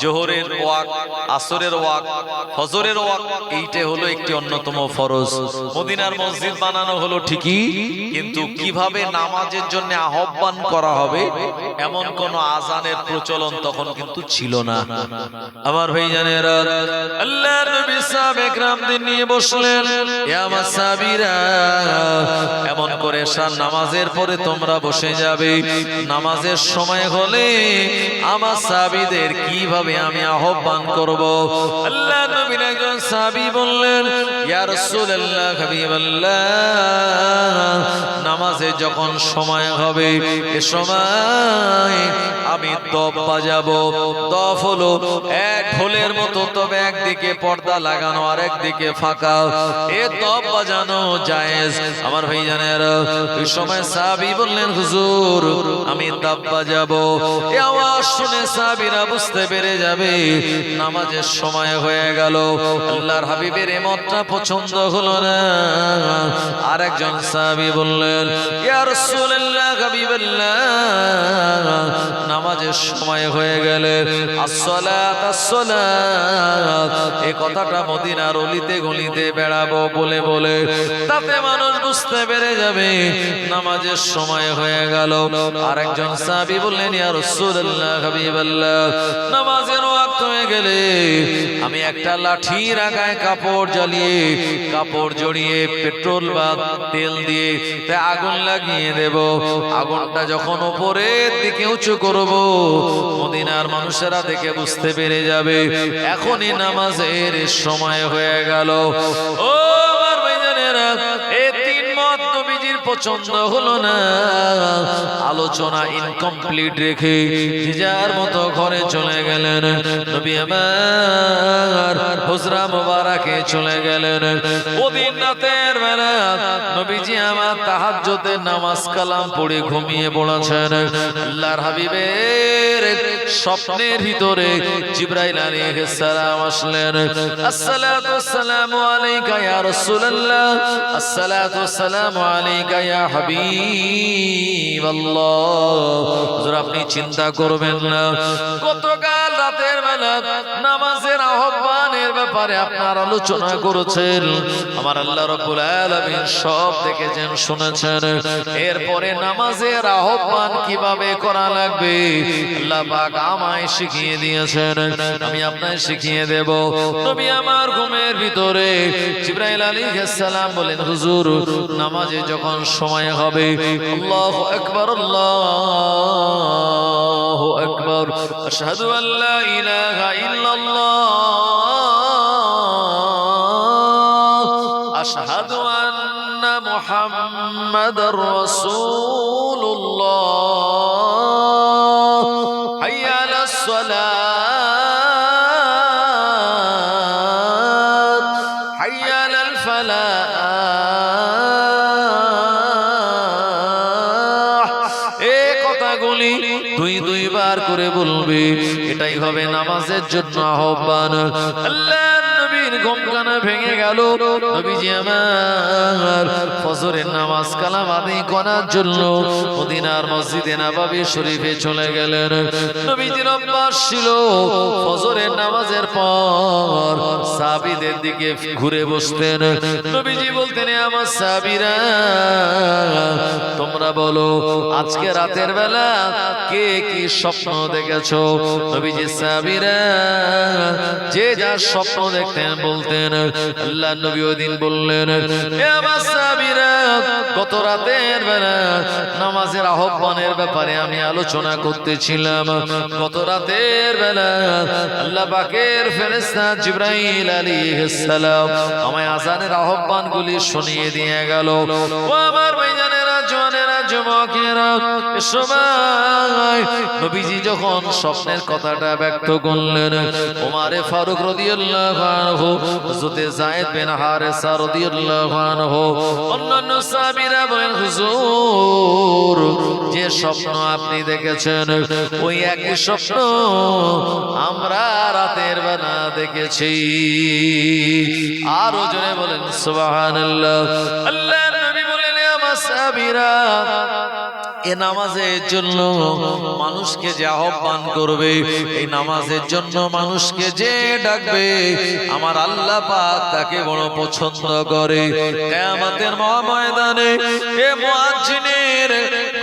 জোহরের ওয়াক্ত, আসরের ওয়াক্ত, ফজরের ওয়াক্ত, এইটা হলো একটি অন্যতম ফরজ। মদিনার মসজিদ বানানো হলো ঠিকই, কিন্তু কিভাবে নামাজের জন্য আহ্বান করা হবে এমন কোন আজানের প্রচলন তখন কিন্তু ছিল না। আমার ভাইজানেরা, আল্লাহর নবী সাহাবায়ে কেরামদের নিয়ে বসলেন, ইয়া আমার সাহাবীরা, এমন করে শান নামাজের পরে তোমরা বসে যাবে, নামাজের সময় হলে আমার সাহাবীদের কিভাবে আমি আহ্বান করব। আল্লাহর নবীর একজন সাহাবী বললেন, ইয়া রাসূলুল্লাহ, হাবিবাল্লাহ, নামাজে যখন সময় হবে এ সময় আমি দফ বাজাবো। দফ হলো এক ঢোলের মতো, তবে একদিকে পর্দা লাগানো আর একদিকে ফাঁকা, এ দফ বাজানো জায়েজ। আমার ভাইজানেরা, ওই সময় সাহাবী বললেন, হুজুর আমি দফ বাজাবো। এই আওয়াজ শুনে সাহাবীরা বুঝতে পেরে যাবে নামাজের সময় হয়ে গেল। আল্লাহর হাবিবের এই মতটা পছন্দ হলো না। আরেকজন সাহাবী বললেন, ইয়া রাসূলুল্লাহ, হাবিবাল্লাহ, নামাজের সময় হয়ে গেলে আসসালাত আসসালাত এই কথাটা মদিনার অলিতে গলিতে বেড়াবো বলে বলে, তাতে মানুষ বুঝতে পেরে যাবে নামাজের সময় হয়ে গেল। আরেকজন সাহাবী বললেন, ইয়া রাসূলুল্লাহ, হাবিবাল্লাহ, নামাজের ওয়াক্ত হয়ে গেলে আমি একটা লাঠির আগায় কাপড় জ্বালিয়ে, কাপড় জড়িয়ে পেট্রোল বা তেল দিয়ে আগুন লাগিয়ে দেব। আগুনটা যখন উপরের দিকে উঁচু করব, মদিনার মানুষেরা দেখে বুঝতে পেরে যাবে এখনই নামাজের সময় হয়ে গেল। ও আমার ভাইজানেরা, এই তিন মত নবীজির পছন্দ হলো না। আলোচনা ইনকমপ্লিট রেখে যে যার মতো ঘরে চলে গেলেন। নবী আমার হুজরা মুবারাকে চলে গেলেন। ওদিন রাতের বেলা নবীজি আমার তাহাজ্জুদের নামাজ কালাম পড়ে ঘুমিয়ে পড়েছেন। আল্লাহর হাবিবের স্বপ্নের ভিতরে জিবরাইল আলাইহিস সালাম আসলেন। আসসালাতু ওয়াসসালামু আলাইকা ইয়া রাসূলুল্লাহ, আসসালাতু ওয়াসসালামু আলাইকা ইয়া হাবিবাল্লাহ। হুজুর আপনি চিন্তা করবেন না, গতকাল রাতের বেলা নামাজের আহ্বানের ব্যাপারে আপনার আলোচনা করেছেন। আমার আল্লাহ রাব্বুল আলামিন সব দেখেছেন, শুনেছেন। এরপরে নামাজের আহ্বান কিভাবে করা লাগবে আল্লাহ পাক আমায় শিখিয়ে দিয়েছেন, আমি আপনাকে শিখিয়ে দেব। নবী আমার ঘুমের ভিতরে জিবরাইল আলাইহিস সালাম বলেন, হুজুর নামাজে যখন সময় হবে, আল্লাহু আকবার, আল্লাহু আকবার, আশহাদু আল্লা ইলাহা ইল্লাল্লাহ, আশহাদু আন্না মুহাম্মাদার রাসূলুল্লাহ, হাইয়া আলাস সালাত, হাইয়া আলাল ফালাহ। এই কথাগুলি দুইবার করে বলবে, এটাই হবে নামাজের জন্য আহ্বান। আল্লাহর নবীর ঘুমখানা ভেঙে গেল। নবীজি আমার ফজরের নামাজ কালাম আদায় করার জন্য মদিনার মসজিদে নববী শরীফে চলে গেলেন। নবীজির অভ্যাস ছিল ফজরের নামাজের পর সাহাবীদের দিকে ঘুরে বসতেন। নবীজি বলতেন, আমার সাহাবীরা তোমরা বলো আজকে রাতের বেলা কে কি স্বপ্ন দেখেছো। নবীজি সাহাবীরা যে যার স্বপ্ন দেখতেন বলতেন। আল্লাহ নবী ওই দিন বললেন, হে আমার সাহাবীরা, গত রাতের বেলা নামাজের আহ্বানের ব্যাপারে আমি আলোচনা করতেছিলাম। গত রাতের বেলা আল্লাহ পাকের ফেরেশতা জিবরাইল আলাইহিস সালাম আমায় আযানের আহ্বানগুলি শুনিয়ে দিয়ে গেল। ও আমার ভাইজানেরা, জওয়ানেরা, যুবকেরা, এ সময় নবীজি যখন স্বপ্নের কথাটা ব্যক্ত করলেন, ওমরে ফারুক রাদিয়াল্লাহু আনহু, হযরতে যায়েদ বিন হারেসা রাদিয়াল্লাহু আনহু, অন্যান্য সাহাবীরা বলেন, হুজুর যে স্বপ্ন আপনি দেখেছেন ওই একই স্বপ্ন আমরা রাতের বেলা দেখেছি। আরো জোরে বলেন সুবহানাল্লাহ। আল্লাহর নবী বলেন, আমার সাহাবীরা এ নামাজের জন্য মানুষকে যে আহ্বান করবে, এই নামাজের জন্য মানুষকে যে ডাকবে, আমার আল্লাহ পাক তাকে বড় পছন্দ করে। কিয়ামতের ময়দানে এ মুয়াজ্জিনের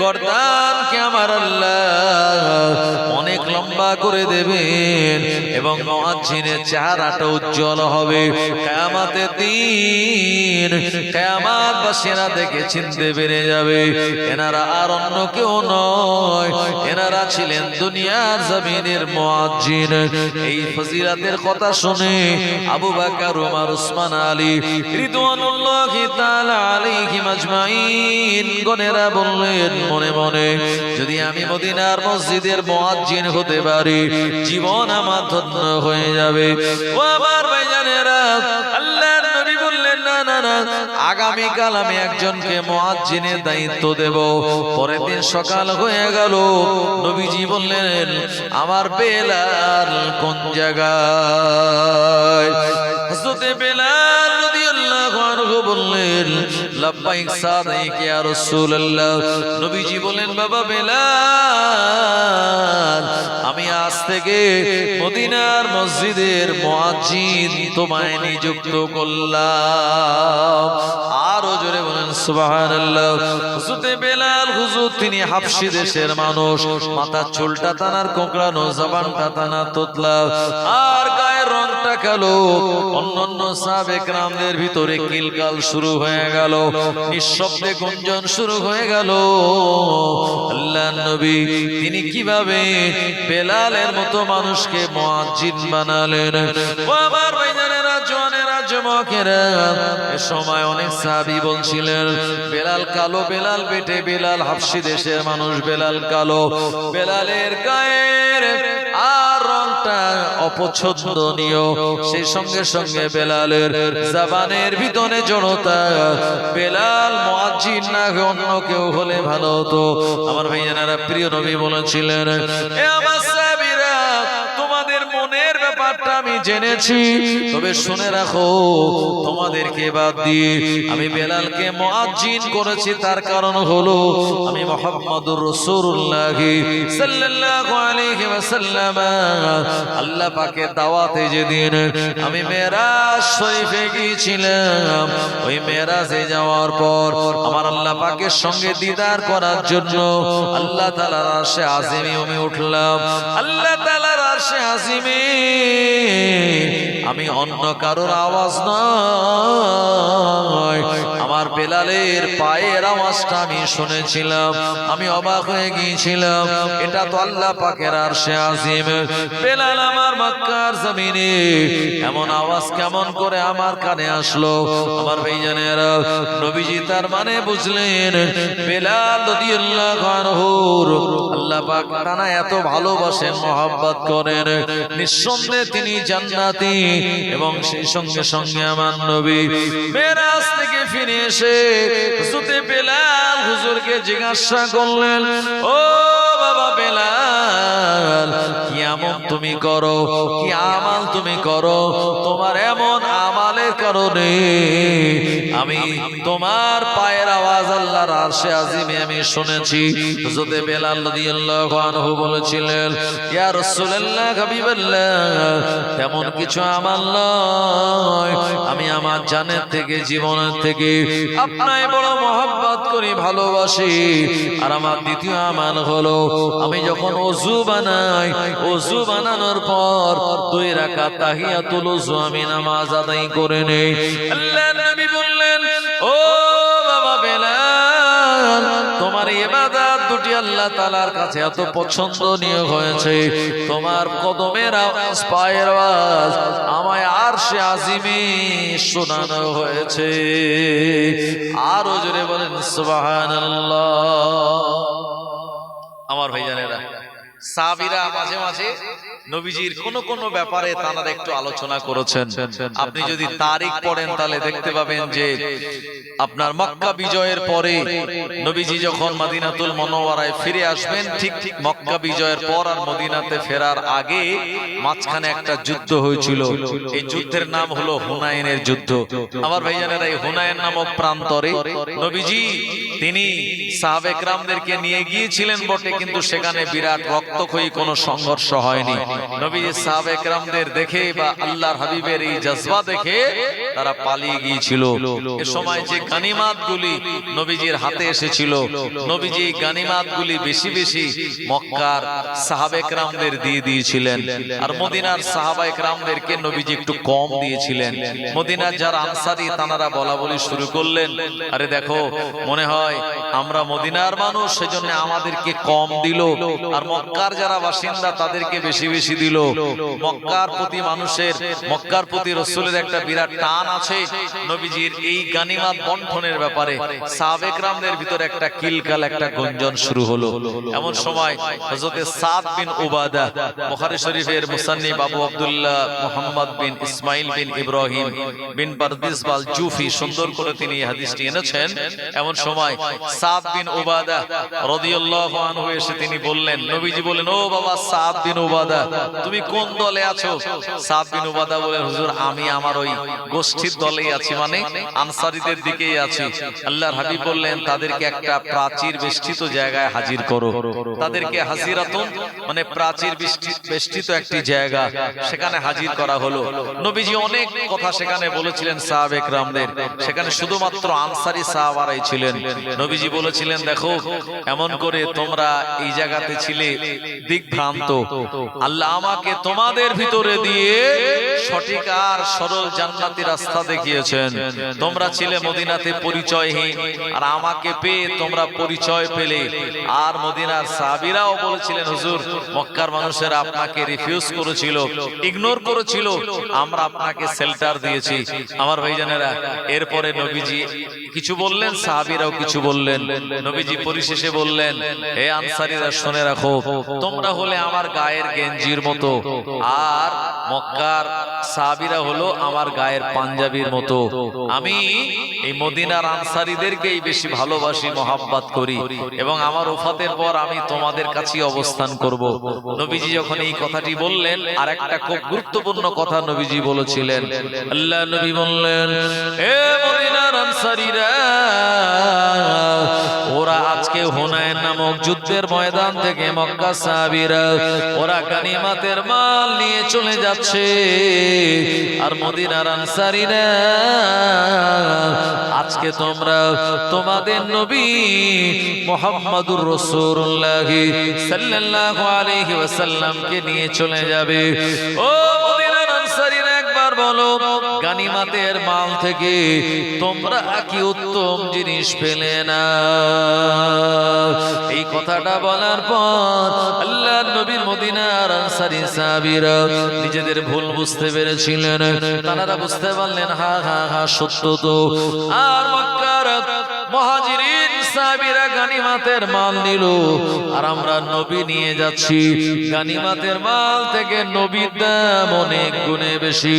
গর্দানকে আমার আল্লাহ অনেক লম্বা করে দেবেন এবং মুয়াজ্জিনের চেহারাটা উজ্জ্বল হবে। কিয়ামতের দিন কিয়ামতবাসীরা দেখে চিনতে পেরে যাবে এনারা আর অন্য কেউ নয়, এনারা ছিলেন দুনিয়ার জমিনের মুয়াজ্জিন। এই ফজিলাতের কথা শুনে আবু বকর, ওমর, উসমান, আলী রিদওয়ানুল্লাহি তাআলা আলাইহিম আজমাইন গণেরা বললেন মনে মনে, যদি আমি মদিনার মসজিদের মুয়াজ্জিন হতে পারি জীবন আমার ধন্য হয়ে যাবে। ও আমার ভাইজানেরা, আল্লাহর নবী বললেন না না না, আগামীকাল আমি একজনকে মুয়াজ্জিনের দায়িত্ব দেব। পরের দিন সকাল হয়ে গেল, নবীজি বললেন আমার বেলাল কোন জায়গায়? হযরতে বেলাল রাদিয়াল্লাহু আনহু বললেন লাব্বাইক সাদাইক ইয়া রাসূলুল্লাহ। নবীজি বলেন বাবা বেলাল, আমি আজ থেকে মদিনার মসজিদের মুয়াজ্জিন তোমায় নিযুক্ত করলাম। আরো জোরে বলেন সুবহানাল্লাহ। হযরতে বেলাল হুজুর তিনি হাবশী দেশের মানুষ, মাথার চুলটা তানার কোঁকড়ানো, জবানটা তানা তোতলা, আর গায়ের রংটা কালো। অন্যান্য সাহাবে কেরামদের ভিতরে কিলকাল শুরু হয়ে গেল, নিঃশব্দে গুঞ্জন শুরু হয়ে গেল। আল্লাহর নবী তিনি কিভাবে বেলালের মতো মানুষকে মুয়াজ্জিন বানালেন। ও আমার ভাইজানেরা, জওয়ানেরা, যুবকেরা, এ সময় অনেক সাহাবী বলছিলেন বেলাল কালো, বেলাল বেটে, বেলাল হাবশী দেশের মানুষ, বেলাল কালো, বেলালের গায়ের আর রংটা অপছন্দনীয়। সেই সঙ্গে সঙ্গে বেলালের জবানের ভিতরে জড়তা, বেলাল মুয়াজ্জিন না অন্য কেউ হলে ভালো হতো। আমার ভাইজানেরা, প্রিয় নবী বলেছিলেন এ আমার সাহাবীরা, তোমাদের মনের ব্যাপারটা আমি জেনেছি, তবে শুনে রাখো তোমাদেরকে বাদ দিয়ে আমি বেলালকে মুয়াজ্জিন করেছি। তার কারণ হলো আমি মুহাম্মদুর রাসূলুল্লাহ সাল্লাল্লাহু আলাইহি ওয়াসাল্লাম আল্লাহ পাকের দাওয়াতে যেদিন আমি মেরাজ শরীফে গিয়েছিলাম, ওই মেরাজে যাওয়ার পর আমার আল্লাহ পাকের সঙ্গে দিদার করার জন্য আল্লাহ তাআলার আরশে আজিমে আমি উঠলাম। আল্লাহ তাআলার আরশে আজিমে আমি অন্য কারোর আওয়াজ নয়, আমার বেলালের পায়ের আওয়াজটা আমি শুনেছিলাম। আমি অবাক হয়ে গিয়েছিলাম, এটা তো আল্লাহ পাকের আরশে আজিম। বেলাল আমার মক্কার জমিনে এমন আওয়াজ কেমন করে আমার কানে আসলো? আমার ভাইজানেরা, নবীজি তার মানে বুঝলেন বেলাল রাদিয়াল্লাহু আনহু আল্লাহ পাক টানা এত ভালোবাসেন, মহব্বত করেন, নিঃসন্দেহে তিনি জান্নাতি। এবং সেই সঙ্গে সঙ্গে আমার নবী মেরাজ থেকে ফিরে এসে হযরতে বেলাল হুজুরকে জিজ্ঞাসা করলেন, ও বাবা বেলাল, কি আমল তুমি করো, কি আমাল তুমি করো? তোমার এমন আমালের কারণে আমি তোমার পায়ের আওয়াজ আল্লাহর আরশে আজিমে আমি শুনেছি। হযরতে বেলাল রাদিয়াল্লাহু আনহু বলেছিলেন, ইয়া রাসূলুল্লাহ, হাবিবাল্লাহ, তেমন কিছু আমাল নয়, আমি আমার জানের থেকে, জীবনের থেকে আপনায় বড় মহব্বত করি, ভালোবাসি। আর আমার দ্বিতীয় আমাল হলো আমি যখন ওযু বানাই, ওযু বানানোর পর 2 রাকাত তাহিয়াতুল ওযু আমি নামাজ আদায় করে নেই। আল্লাহর নবী বললেন, ও বাবা বেলাল, তোমার ইবাদত দুটি আল্লাহ তাআলার কাছে এত পছন্দনীয় হয়েছে, তোমার কদমের আওয়াজ, পায়ের আওয়াজ আমায় আরশে আজিমে শোনানো হয়েছে। আরো জোরে বলেন সুবহানাল্লাহ। আমার ভাইজানেরা, সাহাবীরা মাঝে মাঝে নবীজির কোন কোন ব্যাপারে তারা একটু আলোচনা করেছেন। আপনি যদি তারিখ পড়েন তাহলে দেখতে পাবেন যে আপনার মক্কা বিজয়ের পরে নবীজি যখন মদিনাতুল মুনাওয়ারায় ফিরে আসবেন, ঠিক ঠিক মক্কা বিজয়ের পর আর মদিনাতে ফেরার আগে মাঝখানে একটা যুদ্ধ হয়েছিল। এই যুদ্ধের নাম হলো হুনাইনের যুদ্ধ। আমার ভাইজানেরা, এই হুনাইন নামক প্রান্তরে নবীজি তিনি সাহাবে কেরামদেরকে নিয়ে গিয়েছিলেন বটে, কিন্তু সেখানে বিরাট রক্তক্ষয়ী কোনো সংঘর্ষ হয়নি। নবীজি সাহাবে কেরামদের দেখে বা আল্লাহর হাবিবের এই জজবা দেখে তারা পালিয়ে গিয়েছিল। এ সময় যে গানিমাতগুলি নবীজির হাতে এসেছিল, নবীজি গানিমাতগুলি বেশি বেশি মক্কার সাহাবে কেরামদের দিয়ে দিয়েছিলেন, আর মদিনার সাহাবায়ে কেরামদেরকে নবীজি একটু কম দিয়েছিলেন। মদিনার যারা আনসারী তানারা বলা বলি শুরু করলেন, আরে দেখো মনে হয় আমরা মদিনার মানুষ, সেজন্য আমাদেরকে কম দিল, আর মক্কার যারা বাসিন্দা তাদেরকে বেশি বেশি দিল। মক্কার প্রতি মানুষের, মক্কার প্রতি রাসূলের একটা বিরাট টান আছে। নবীজির এই গানিমাত বণ্টনের ব্যাপারে সাহাবে কেরামদের ভিতরে একটা কিলকাল, একটা গুঞ্জন শুরু হলো। এমন সময় হযরত সাদ বিন উবাদা, বুখারী শরীফের মুসান্নিফ আবু আব্দুল্লাহ মুহাম্মদ বিন ইসমাইল বিন ইব্রাহিম বিন বারদিস বাল জুফি সুন্দর করে তিনি এই হাদিসটি এনেছেন। এমন সময় সাদ বিন উবাদা রাদিয়াল্লাহু আনহু এসে তিনি বললেন, নবীজি বলেন, ও বাবা সাদ বিন উবাদা, তুমি কোন দলে আছো? সাদ বিন উবাদা বলেন, হুজুর আমি আমার ওই গোষ্ঠীর দলেই আছি, মানে আনসারীদের দিকেই আছি। আল্লাহর হাবিব বললেন, তাদেরকে একটা প্রাচীর বেষ্টিত জায়গায় হাজির করো। তাদেরকে হাজিরাতুন মানে প্রাচীর বেষ্টিত একটি জায়গা, সেখানে হাজির করা হলো। নবীজি অনেক কথা সেখানে বলেছিলেন সাহাবে কেরামদের, সেখানে শুধুমাত্র আনসারী সাহাবারাই ছিলেন। নবীজি বলেছিলেন, দেখো এমন করে তোমরা এই জায়গাতে ছিলে দিকভ্রান্ত, আল্লাহ আমাকে তোমাদের ভিতরে দিয়ে সঠিক আর সরল জান্নাতি রাস্তা দেখিয়েছেন। তোমরা ছিলে মদিনাতে পরিচয়হীন, আর আমাকে পেয়ে তোমরা পরিচয় পেলে। আর মদিনার সাহাবীরাও বলেছিলেন, হুজুর মক্কার মানুষেরা আপনাকে রিফিউজ করেছিল, ইগনোর করেছিল, আমরা আপনাকে শেল্টার দিয়েছি। আমার ভাইজানেরা, এরপরে নবীজি কিছু বললেন, সাহাবীরাও কিছু বললেন। নবীজি পরিশেষে বললেন, হে আনসারীরা শুনে রাখো, তোমরা হলে আমার গায়ের গেঞ্জির মতো, আর মক্কার সাহাবীরা হলো আমার গায়ের পাঞ্জাবির মতো। আমি এই মদিনার আনসারীদেরকেই বেশি ভালোবাসি, মহাব্বত করি, এবং আমার ওফাতের পর আমি তোমাদের কাছেই অবস্থান করব। নবীজি যখন এই কথাটি বললেন, আর একটা খুব গুরুত্বপূর্ণ কথা নবীজি বলেছিলেন। আল্লাহ নবী বললেন, হে মদিনার আনসারীরা, ওরা আজকে হুনাইন নামক যুদ্ধের ময়দান থেকে মক্কা সাহাবীরা ওরা গানিমাতের মাল নিয়ে চলে যাচ্ছে, আর মদিনার আনসারীরা আজকে তোমরা তোমাদের নবী মুহাম্মদুর রাসূলুল্লাহ সাল্লাল্লাহু আলাইহি ওয়াসাল্লামকে নিয়ে চলে যাবে। ও মদিনার আনসারীরা, একবার বলো, গানিমাতের মাল থেকে তোমরা কি উত্তম জিনিস পেলে না? এই কথাটা বলার পর আল্লাহর নবীর মদিনার আনসারী সাহাবীরা নিজেদের ভুল বুঝতে পেরেছিলেন। তারা বুঝতে পারলেন, হা হা হা, সত্য তো। আর মক্কার মুহাজিরিন সাহাবীরা গানিমাতের মাল নিল, আর আমরা নবী নিয়ে যাচ্ছি। গানিমাতের মাল থেকে নবীর দাম অনেক গুণে বেশি।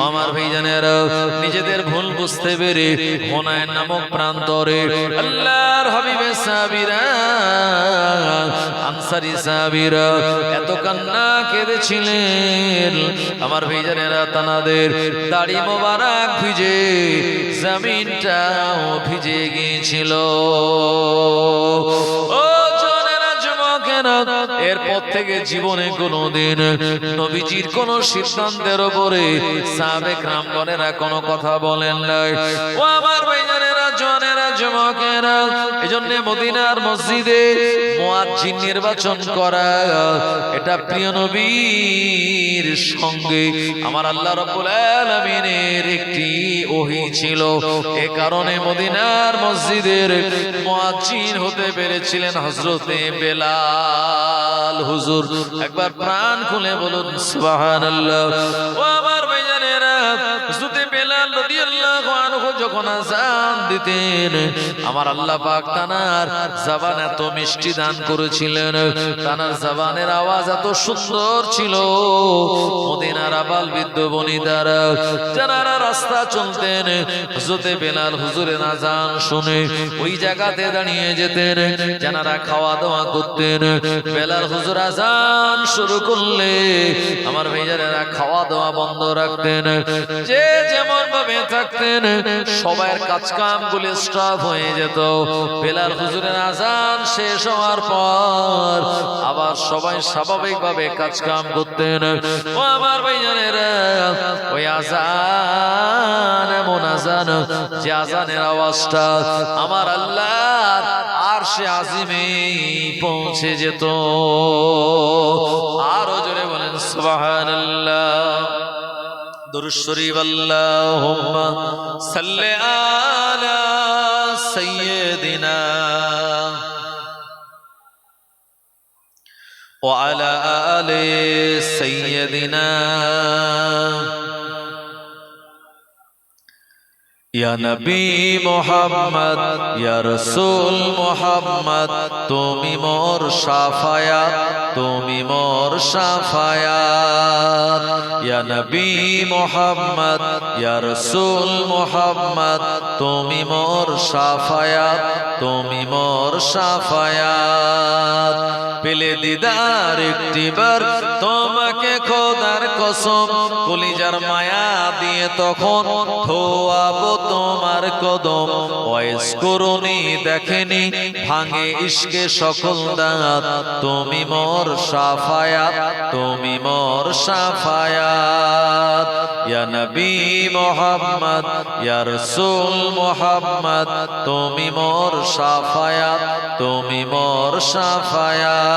আমার ভাইজানেরা, নিজেদের ভুল বুঝতে পেরে হুনাইন নামক প্রান্তরে আল্লাহর হাবিবের সাহাবীরা, আনসারী সাহাবীরা এত কান্না কেঁদেছিলেন। আমার ভাইজানেরা, তানাদের দাড়ি মোবারক ভিজে জমিনটাও ভিজে গিয়েছিল। ও জনেরা, যুবকেরা, এরপর থেকে জীবনে কোনোদিন নবীজির কোন সিদ্ধান্তের উপরে সাহাবে কেরামগণেরা কোনো কথা বলেন নাই। ও আমার ভাইজানেরা, জনেরা, যুবকেরা, এজন্য মদিনার মসজিদে মুয়াজ্জিন নির্বাচন করা এটা প্রিয় নবীর সঙ্গে আমার আল্লাহ রাব্বুল আলামিনের একটি ওহী ছিল। এ কারণে মদিনার মসজিদের মুয়াজ্জিন হতে পেরেছিলেন হযরতে বেলাল হুজুর। একবার প্রাণ খুলে বলুন সুবহানাল্লাহ। ও আমার ভাইজানেরা, হযরতে বেলাল রাদিয়াল্লাহু আনহু যখন আযান দিতেন, আমার আল্লাহ পাক তানার জবান এত মিষ্টি দান করেছিলেন, তানার জবানের আওয়াজ এত সুন্দর ছিল। মদিনার আবাল বৃদ্ধ বনিতারা যারা রাস্তা চলতেন, হযরতে বেলাল হুজুরের আযান শুনে ওই জায়গাতে দাঁড়িয়ে যেতেন। যারা খাওয়া দাওয়া করতেন, বেলাল হুজুর আযান শুরু করলে আমার ভাইজানেরা খাওয়া দাওয়া বন্ধ রাখতেন। যে যেমন ভাবে থাকতেন, সবার কাজ কাম গুলি স্টপ হয়ে যেত। বেলাল হুজুরের আজান শেষ হওয়ার পর আবার সবাই স্বাভাবিকভাবে কাজ কাম করতেন। ও আমার ভাইজানেরা, ওই আজান এমন আজান যে আজানের আওয়াজটা আমার আল্লাহর আরশে আজিমে পৌঁছে যেত। আরো জোরে বলেন সুবহানাল্লাহ। দুরূদ শরীফ আল্লাহুম্মা সাল্লি আলা সাইয়্যিদিনা ওয়া আলা আলি সাইয়্যিদিনা ইয়া নবী মুহাম্মদ ইয়া রাসূল মুহাম্মদ, তুমি মোর শাফায়াত, তুমি মোর শাফায়াত। ইয়া নবী মুহাম্মদ ইয়া রাসূল মুহাম্মদ, তুমি মোর শাফায়াত, তুমি মোর শাফায়াত। পেলে দিদার একটিবার তোমাকে খোদার কসম, কলিজার মায়া দিয়ে তখন ধোয়াবো তোমার কদম। ওয়াইস করুনি দেখেনি ভাঙে ইশকে সকল দাঁত, তুমি মোর শাফায়াত, তুমি মোর শাফায়াত। ইয়া নবী মুহাম্মদ ইয়া রাসূল মুহাম্মদ, তুমি মোর শাফায়াত, তুমি মোর শাফায়াত।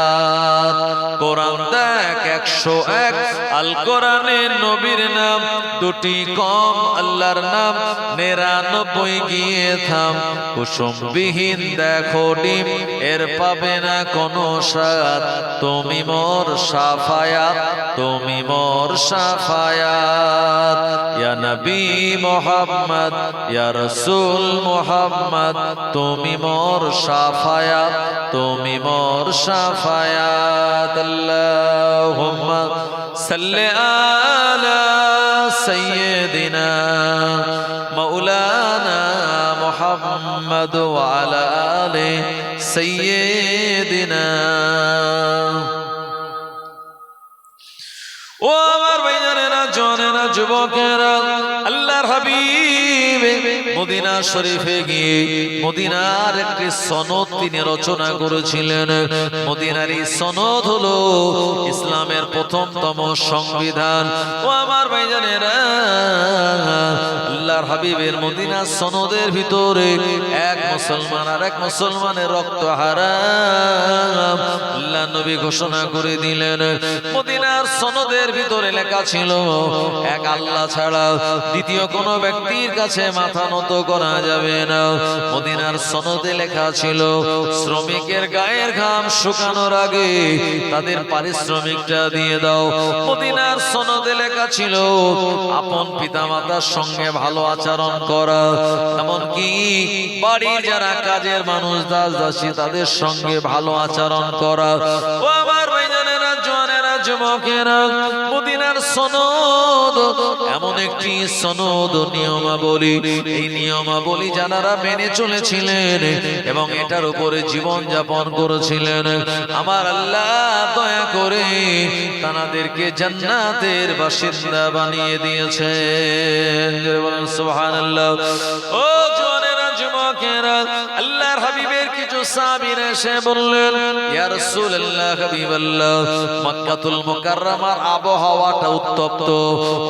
কোরআন দেখ 101, আল কোরআনের নবীর নাম দুটি কম, আল্লাহর নাম 99 গিয়ে থাম। কুসুমবিহীন দেখো ডিম, এর পাবে না কোনো স্বাদ, তুমি মোর শাফায়াত, তুমি মোর শাফায়াত। ইয়া নবী মুহাম্মদ ইয়া রাসূল মুহাম্মদ, তুমি মোর শাফায়াত, তুমি মোর শাফায়াত। আল্লাহুম্মা সাল্লি আলা সাইয়্যিদিনা মাওলানা মুহাম্মদ ওয়া আলা আলি সাইয়্যিদিনা। ও আমার ভাইজানেরা, জওয়ানেরা, যুবকেরা, আল্লাহর হাবিব মদিনা শরীফে গিয়ে মদিনার একটি সনদ তিনি রচনা করেছিলেন। মদিনার এই সনদ হলো ইসলামের প্রথমতম সংবিধান। ও আমার ভাইজানেরা, আল্লাহর হাবিবের মদিনা সনদের ভিতরে এক মুসলমান আর এক মুসলমানের রক্ত হারাম আল্লাহ নবী ঘোষণা করে দিলেন। মদিনার সনদের ভিতরে লেখা ছিল, এক আল্লাহ ছাড়া দ্বিতীয় কোনো ব্যক্তির কাছে মাথা নত করা যাবে না। মদিনার সনদে লেখা ছিল, শ্রমিকের গায়ের ঘাম শুকানোর আগে তাদের পারিশ্রমিকটা দিয়ে দাও। মদিনার সনদে লেখা ছিল, আপন পিতামাতার সঙ্গে ভালো আচরণ করা, এমনকি বাড়ির যারা কাজের মানুষ, দাস দাসী, তাদের সঙ্গে ভালো আচরণ করা। ও আমার ভাইজানেরা, জওয়ানেরা, যুবকেরা, মদিনার সনদ এমন একটি সনদ, নিয়মাবলী, এই নিয়মাবলী যারা মেনে চলেছিলেন এবং এটার উপরে জীবন যাপন করেছিলেন, আমার আল্লাহ দয়া করে তাদেরকে জান্নাতের বাসিন্দা বানিয়ে দিয়েছেন। সুবহানাল্লাহ। ও জওয়ানেরা, যুবকেরা, আল্লাহর হাবিবের কিছু সাহাবীরা এসে বললেন, ইয়া রাসূলুল্লাহ, হাবিবাল্লাহ, মক্কাতুল মুকাররমার আবহাওয়াটা উত্তপ্ত,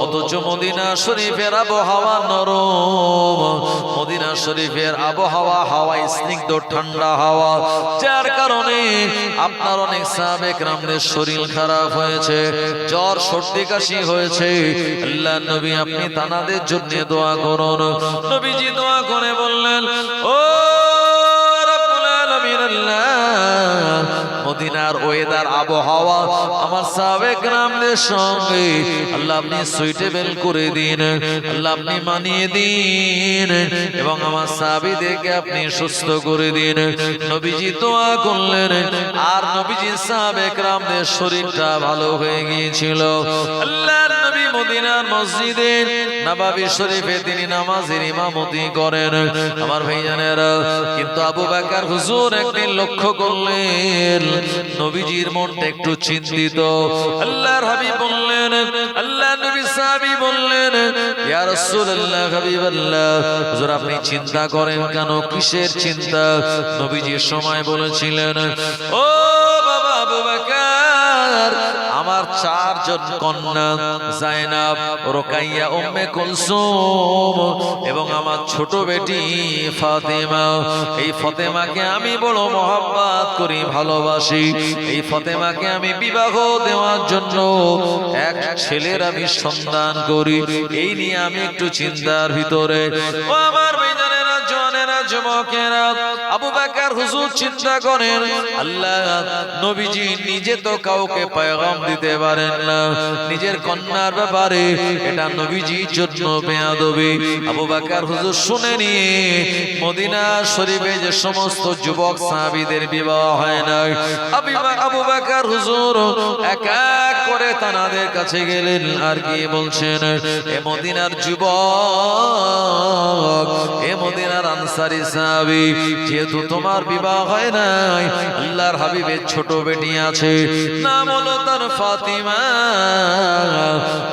অথচ মদিনা শরীফের আবহাওয়া নরম। মদিনা শরীফের আবহাওয়া হাওয়া স্নিগ্ধ ঠান্ডা হাওয়া, যার কারণে আপনার অনেক সাহাবে কেরামদের শরীর খারাপ হয়েছে, জ্বর সর্দি কাশি হয়েছে। আল্লাহ নবী, আপনি তাদের জন্য দোয়া করুন। নবীজি দোয়া করে বললেন, ও রব্বুল আলামিন, আল্লাহ মদিনার ওয়েদার আবহাওয়া আমার সাহাবে কেরামদের সঙ্গে আল্লাহ আপনি সুইটেবল করে দিন, আল্লাহ আপনি মানিয়ে দিন এবং আমার সাহাবীদেরকে আপনি সুস্থ করে দিন। নবীজি দোয়া করলেন, আর নবীজি সাহাবে কেরামদের শরীরটা ভালো হয়ে গিয়েছিল। আল্লাহর নবী মদিনার মসজিদে নববী শরীফে তিনি নামাজের ইমামতি করেন। আমার ভাইজানেরা, কিন্তু আবু বকর হুজুর একদিন লক্ষ্য করলেন নবীজির মনটা একটু চিন্তিত। আল্লাহর হাবিব বললেন, আল্লাহ নবী সাহাবী বললেন, ইয়া রাসূলুল্লাহ হাবিবাল্লাহ, হুজুর আপনি চিন্তা করেন কেন? কিসের চিন্তা? নবীজির সময় বলেছিলেন, ও বাবা আবু বকর, আমার 4 জন কন্যা যায়েনাব, রোকাইয়া, উম্মে কুলসুম এবং আমার ছোট বেটি ফাতেমা। এই ফাতেমাকে আমি বড় মহব্বত করি, ভালোবাসি। এই ফাতেমাকে আমি বিবাহ দেওয়ার জন্য এক ছেলের আমি সন্ধান করি। এই নিয়ে আমি একটু চিন্তার ভিতরে। ও আমার ভাইজানেরা, জওয়ানেরা, যুবকেরা, আবু বকর হুজুর চিন্তা করেন, আল্লাহ নবীজি নিজে তো কাউকে পয়গাম দিতে পারেন না, নিজের কন্যার ব্যাপারে এটা নবীজির জন্য বেয়াদবি। আবু বকর হুজুর শুনে নিয়ে মদিনা শরীফে যে সমস্ত যুবক সাহাবীদের বিবাহ হয় নাই, আবু বকর হুজুর এক এক করে তাদের কাছে গেলেন আর কি বলছেন, এ মদিনার যুবক, এ মদিনার আনসারী সাহাবী, যেহেতু তোমার বিবাহ হয় নাই, আল্লাহর হাবিবের ছোট বেটি আছে, নাম হলো তার ফাতিমা,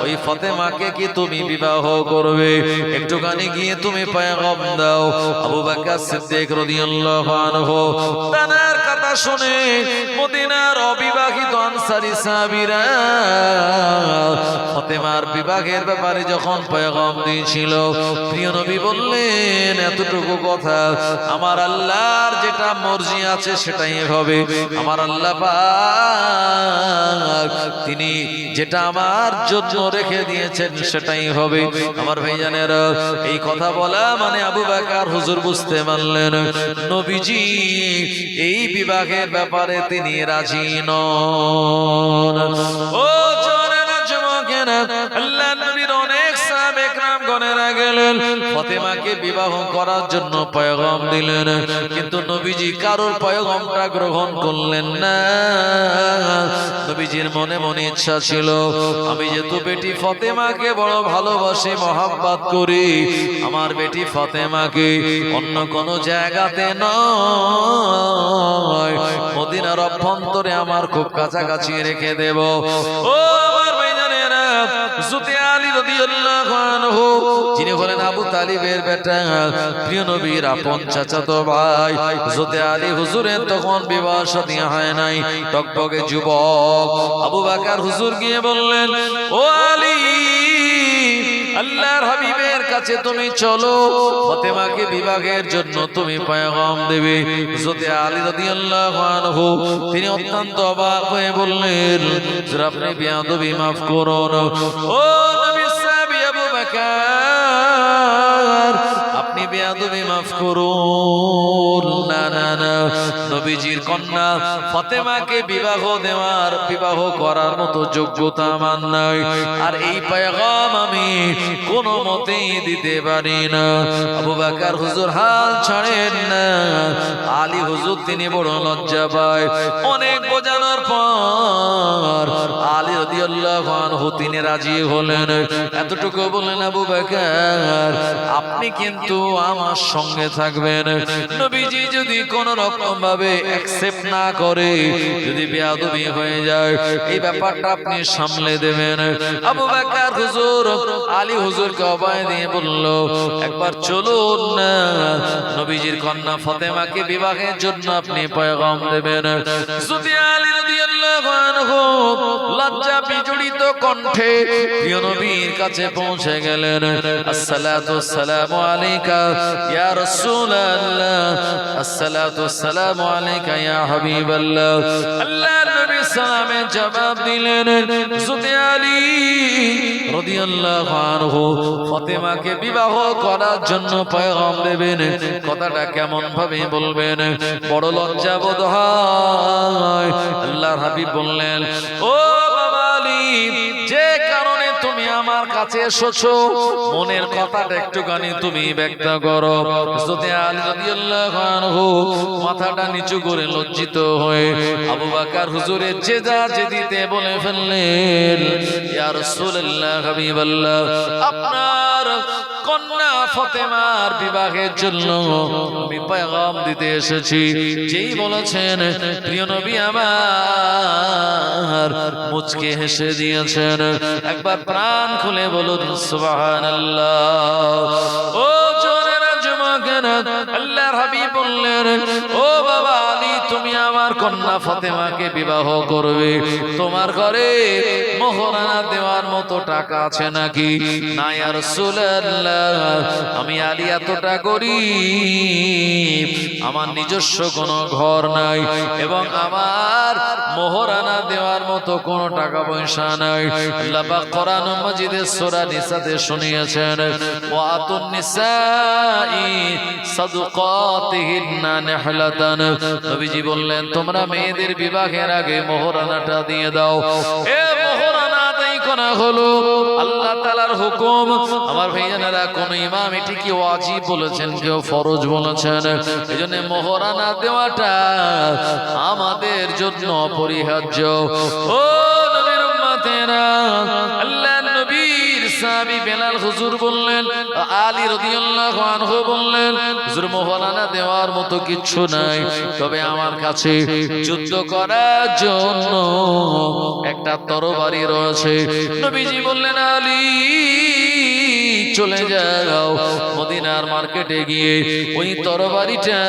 ওই ফাতেমাকে কি তুমি বিবাহ করবে? একটুখানি গিয়ে তুমি পয়গাম দাও। আবু বকর সিদ্দিক রাদিয়াল্লাহু আনহু তার কথা শুনে মদিনার অবিবাহিত আনসারী সাহাবীরা ফাতেমার বিবাহের ব্যাপারে যখন পয়গাম দিয়েছিল, প্রিয় নবী বললেন, এতটুকু কথা, আমার আল্লাহর যেটা মর্জি আছে সেটাই হবে। আমার আল্লাহ পাক তিনি যেটা আমার জন্য রেখে দিয়েছেন সেটাই হবে। আমার ভাইজানেরা, এই কথা বলা মানে আবু বকর হুজুর বুঝতে পারলেন নবীজি এই বিবাহের ব্যাপারে তিনি রাজি নন। ও জওয়ানেরা, যুবকেরা, আল্লাহ নবীর অনেক সাহাবে کرام গণেরা গেলেন, ফাতেমাকে বিবাহ করার জন্য পয়গাম দিলেন, কিন্তু নবীজি কারোর পয়গামটা গ্রহণ করলেন না। নবীজির মনে মনে ইচ্ছা ছিল, আমি যেহেতু বেটি ফাতেমাকে বড় ভালোবাসি, মহব্বত করি, আমার বেটি ফাতেমাকে অন্য কোন জায়গাতে নয়, মদিনার অভ্যন্তরে আমার খুব কাছাকাছি রেখে দেব। ও আমার ভাইজানেরা, যুতে আলী রাদিয়াল্লাহু আনহু, যিনি হলেন আবু তালিবের বেটা, প্রিয় নবীর আপন চাচাতো ভাই, যুতে আলী হুজুরের তখন বিবাহ শাদী হয় নাই, টকটকে যুবক। আবু বকর হুজুর গিয়ে বললেন, ও আলী, আল্লাহর হাবিবের কাছে তুমি চলো, ফাতেমাকে বিবাহের জন্য তুমি পয়গাম দেবে। যুতে আলী রাদিয়াল্লাহু আনহু তিনি অত্যন্ত অবাক হয়ে বললেন, আপনি বেয়াদবি মাফ করুন। ও নবী সাহাবী আবু বকর, আপনি বেয়াদবি মাফ করুন। না না না, নবীজির কন্যা ফাতেমাকে বিবাহ করার মতো যোগ্যতা আমার নাই, আর এই পয়গাম আমি কোনো মতেই দিতে পারি না। আবু বকর হুজুর হাল ছাড়েন না। আলী হুজুর তিনি বড় লজ্জা পায়। অনেক বোঝানোর পর আলী রাদিয়াল্লাহু আনহু তিনি রাজি হলেন। এতটুকু বলেন, আবু বকর আপনি কিন্তু আমার সঙ্গে থাকবেন, নবীজি যদি কোন রকম ভাবে অ্যাকসেপ্ট না করে, যদি বেয়াদবি হয়ে যায়, এই ব্যাপারটা আপনি সামলে দেবেন। আবু বকর হুজুর আলী হুজুরকে অভয় দিয়ে বলল, একবার চলুন না, নবীজির কন্যা ফাতেমাকে বিবাহের জন্য আপনি পয়গাম দেবেন। যদি আলী রাদিয়াল্লাহু আনহু লজ্জা বিজড়িত কণ্ঠে প্রিয় নবীর কাছে পৌঁছে গেলেন। আসসালাতু ওয়াসসালামু আলাইকা ইয়া রাসূলুল্লাহ, আসসালাতু ওয়াসসালামু আলাইকা ইয়া হাবিবাল্লাহ। আল্লাহর নবী সালামের জবাব দিলেন, যুতে আলী রাদিয়াল্লাহু আনহু ফাতেমাকে বিবাহ করার জন্য পয়গাম দেবেন, কথাটা কেমন ভাবে বলবেন? বড় লজ্জা বোধ হয়। আল্লাহর হাবিব বললেন, ও বাবা আলী, যে কারণে তুমি আমার কাছে এসেছো, মনের কথাটা একটুখানি তুমি ব্যক্ত করো। যুতে আলী রাদিয়াল্লাহু আনহু মাথাটা নিচু করে লজ্জিত হয়ে আবু বকর হুজুরের জেদিতে বলে ফেললেন, ইয়া রাসূলুল্লাহ হাবিবাল্লাহ, আপনার কন্যা ফাতেমার বিবাহের জন্য আমি পয়গাম দিতে এসেছি। যেই বলেছেন প্রিয় নবী আমার মুচকে হেসে দিয়েছেন। একবার প্রাণ খুলে বলুন সুবহানাল্লাহ। ও জোরেরা যুবকেরা, আল্লাহর হাবিব বললেন, ও বাবা আলী, তুমি আমার কন্যা ফাতেমাকে বিবাহ করবে, তোমার ঘরে মোহরানা দেওয়ার মতো টাকা আছে নাকি? না ইয়া রাসূলুল্লাহ, আমি আলী এতটা গরীব, আমার নিজস্ব কোনো ঘর নাই এবং আমার মোহরানা দেওয়ার মতো কোনো টাকা পয়সা নাই। আল্লাহ পাক কোরআন মাজিদে সূরা নিসাতে শুনিয়েছেন, ওয়া আতুন নিসাই সাদকাতিহিন্না নিহলাতান। নবীজি বললেন, তোমরা মেয়েদের বিবাহের আগে মোহরানাটা দিয়ে দাও। এ মোহরানা আদায় করা হলো আল্লাহ তাআলার হুকুম। আমার ভাইজানেরা, কোন ইমাম এটিকে ওয়াজিব বলেছেন, কেউ ফরজ বলেছেন। এজন্য মোহরানা দেওয়াটা আমাদের জন্য অপরিহার্য। ও নবীর উম্মতেরা, আল্লাহ নবীর সাহাবী বেলাল হুজুর বললেন, আলী রাদিয়াল্লাহু আনহু বললেন, হুজুর মোহরানা দেওয়ার মতো কিছু নাই, তবে আমার কাছে যুদ্ধ করার জন্য একটা তরবারি রয়েছে। নবীজি বললেন, আলী চলে যাও মদিনার মার্কেটে গিয়ে ওই তরবারিটা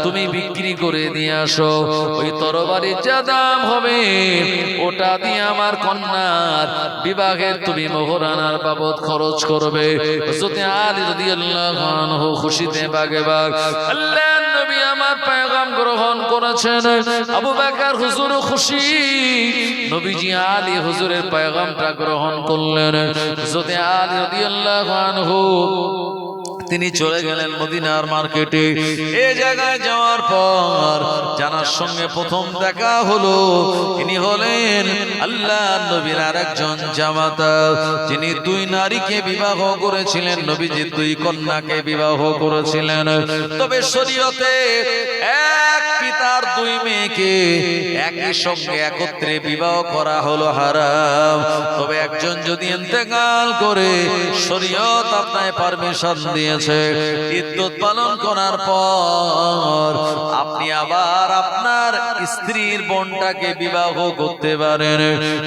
তুমি বিক্রি করে দিয়ে আসো। ওই তরবারির যা দাম হবে ওটা দিয়ে আমার কন্যার বিবাহের তুমি মোহরানার বাবদ খরচ করবে। হযরত আলী রাদিয়াল্লাহু আনহু খুশিতে বাগে বাগ। আল্লাহর নবী আমার পয়গাম গ্রহণ করেছেন। আবু বকর হুজুর খুশি, নবীজি আলী হুজুরের পয়গামটা গ্রহণ করলেন। হযরত আলী রাদিয়াল্লাহু আনহু তিনি চলে গেলেন মদিনার মার্কেটে। এই জায়গায় যাওয়ার পর জানার সঙ্গে প্রথম দেখা হলো, তিনি হলেন আল্লাহর নবীর আরেকজন জামাতা, যিনি দুই নারীকে বিবাহ করেছিলেন। নবীজি দুই কন্যাকে বিবাহ করেছিলেন, তবে শরীয়তে এক পিতার দুই মেয়েকে একই সঙ্গে একত্রে বিবাহ করা হলো হারাম। তবে একজন যদি ইন্তেকাল করে শরীয়ত আপনাকে পারমিশন দিয়েছে, ইদ্দত পালন করার পর আপনি আবার আপনার স্ত্রীর বোনটাকে বিবাহ করতে পারেন।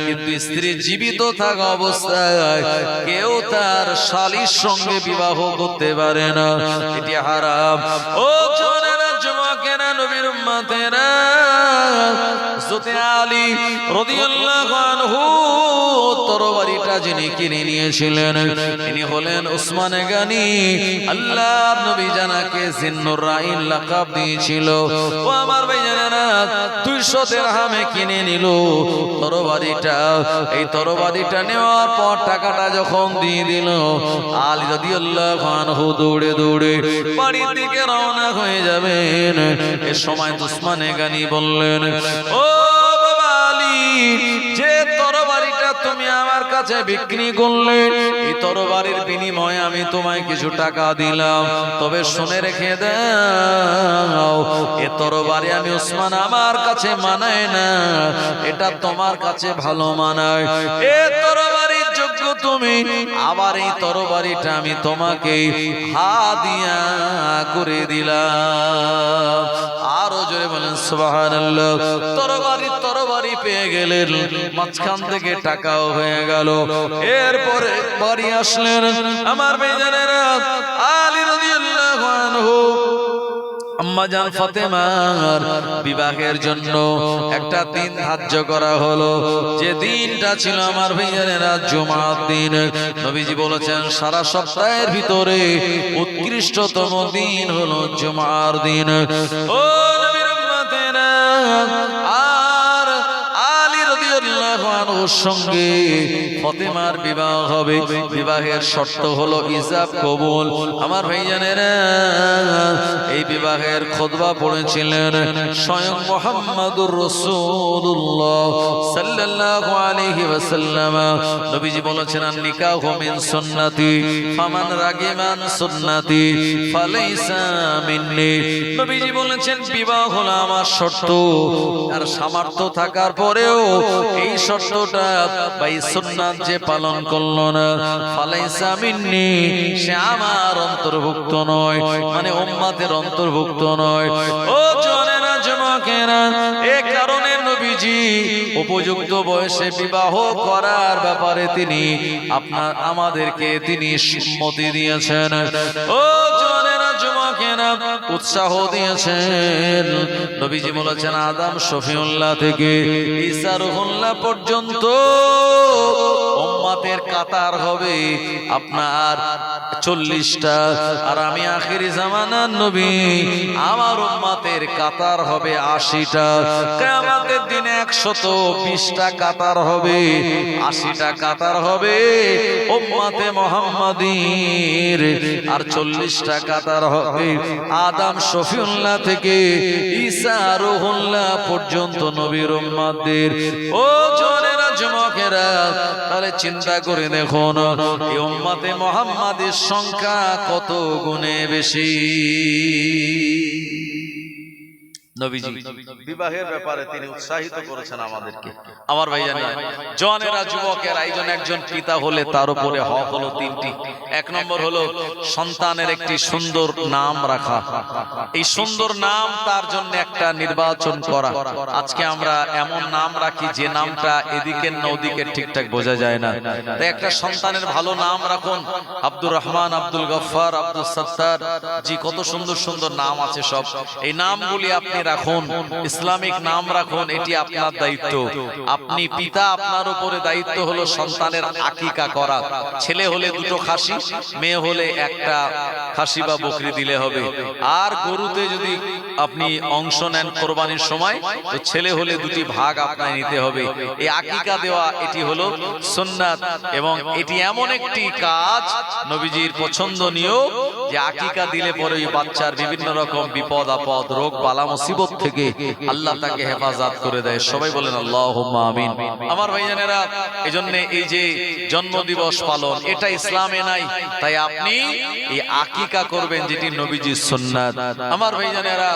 কিন্তু স্ত্রী জীবিত থাকা অবস্থায় কেউ তার শালীর সঙ্গে বিবাহ করতে পারে না, এটি হারাম। ও জোনেরা যুবকেরা, নবীর উম্মতেরা, হযরত আলী রাদিয়াল্লাহু আনহু তরবারিটা যিনি কিনে নিয়েছিলেন তিনি হলেন উসমান গনি। আল্লাহর নবী জানাকে জিন্নুর রাইন লাকাব দিয়েছিল। ও আমার ভাইজানেরা, 200 দিরহামে কিনে নিল তরবারিটা। এই তরবারিটা নেওয়ার পর টাকাটা যখন দিয়ে দিল, আলী রাদিয়াল্লাহু আনহু দৌড়ে দৌড়ে বাড়ির দিকে রওনা হয়ে যাবেন। এ সময় উসমান গনি বললেন, ও বাবা আলী, যে তরবারিটা তুমি আমার কাছে বিক্রি করলে, এই তরবারির বিনিময়ে আমি তোমায় কিছু টাকা দিলাম, তবে শুনে রেখে দাও, এ তরবারি আমি উসমান আমার কাছে মানায় না, এটা তোমার কাছে ভালো মানায়। এ তরবারির যোগ্য তুমি, আবার এই তরবারিটা আমি তোমাকে হাদিয়া করে দিলাম। আরো জোরে বলেন সুবহানাল্লাহ। তরবারি পেয়ে গেলেন, মাঝখান থেকে টাকাও হয়ে গেল। এরপরে বাড়ি আসলেন আমার ভাইজানেরা, আলী রাদিয়াল্লাহু আনহু আম্মাজান ফাতেমার বিবাহের জন্য একটা দিন ধার্য করা হলো। যে দিনটা ছিল আমার ভাইজানেরা জুমার দিন। নবীজি বলেছেন সারা সপ্তাহের ভিতরে উৎকৃষ্টতম দিন হলো জুমার দিন। ও নবীর উম্মতেরা, আর আলী রাদিয়াল্লাহু আনহুর সঙ্গে ফাতেমার বিবাহ হবে। বিবাহের শর্ত হলো ইজাব কবুল। আমার ভাইজানেরা, এই বিবাহের খুতবা পড়েছিলেন স্বয়ং মুহাম্মদুর রাসূলুল্লাহ সাল্লাল্লাহু আলাইহি ওয়াসাল্লাম। নবীজি বলেছেন, নিকাহু মিন সুন্নতি ফামান রাগিমান সুন্নতি ফালাইসা মিন্নি। নবীজি বলেছেন, বিবাহ হলো আমার শর্ত। আর সামর্থ্য থাকার পরেও এই শর্ত আদর্শটা বা এই সুন্নাত যে পালন করলো না, ফালাইসা মিন্নি, সে আমার অন্তর্ভুক্ত নয়, মানে উম্মতের অন্তর্ভুক্ত নয়। ও জওয়ানেরা, যুবকেরা, এ কারণে নবীজি উপযুক্ত বয়সে বিবাহ করার ব্যাপারে তিনি আমাদেরকে তিনি সম্মতি দিয়েছেন। ও জওয়ানেরা, যুবকেরা, উৎসাহ দিয়েছেন। নবীজি বলেছেন আদম শফিউল্লাহ থেকে ঈসা রুহুল্লাহ পর্যন্ত উম্মতের কাতার হবে আপনার 40টা, আর আমি আখিরি জামানার নবী, আমার উম্মতের কাতার হবে 80টা। কিয়ামতের দিনে 120টা কাতার হবে, 80টা কাতার হবে উম্মতে মুহাম্মাদীর, আর 40টা কাতার হবে আদম শফিউল্লাহ থেকে ঈসা রুহুল্লাহ পর্যন্ত নবীর উম্মতদের। ও জওয়ানেরা, যুবকেরা, তাহলে চিন্তা করে দেখুন এই উম্মতে মুহাম্মাদের সংখ্যা কত গুণে বেশি। নবীজি বিবাহের ব্যাপারে তিনি উৎসাহিত করেছেন আমাদেরকে। আমার ভাইজানেরা, জওয়ানেরা, যুবকেরা, এইজন একজন পিতা হলে তার উপরে হক হলো 3টি। 1 নম্বর হলো সন্তানের একটি সুন্দর নাম রাখা। এই সুন্দর নাম তার জন্য একটা নির্বাচন করা। আজকে আমরা এমন নাম রাখি যে নামটা এদিকের না ওদিকের ঠিকঠাক বোঝা যায় না। তাই একটা সন্তানের ভালো নাম রাখুন। আব্দুর রহমান, আব্দুল গফফার, আব্দুল সত্তার, জি কত সুন্দর সুন্দর নাম আছে সব। এই নামগুলি আপনি রাখুন, ইসলামিক নাম রাখুন, এটি আপনার দায়িত্ব। আপনি পিতা, আপনার উপরে দায়িত্ব হলো সন্তানের আকিকা করা। ছেলে হলে 2টো খাসি, মেয়ে হলে 1টা খাসি বা বকরি দিলে হবে। আর গরুতে যদি আপনি অংশ নেন কোরবানির সময়, তো ছেলে হলে 2টি ভাগ আপনাকে নিতে হবে। এই আকিকা দেওয়া এটি হলো সুন্নাত, এবং এটি এমন একটি কাজ নবীজির পছন্দনীয় যে আকিকা দিলে পরে ওই বাচ্চার বিভিন্ন রকম বিপদ আপদ, রোগ বালা মুসিবত থেকে আল্লাহ তাকে হেফাজত করে দেয়। সবাই বলেন আল্লাহুম্মা আমিন। আমার ভাইজানেরা, এজন্য এই যে জন্মদিবস পালন, এটা ইসলামে নাই। তাই আপনি এই আকিকা করবেন, যেটি নবীজির সুন্নাত। আমার ভাইজানেরা,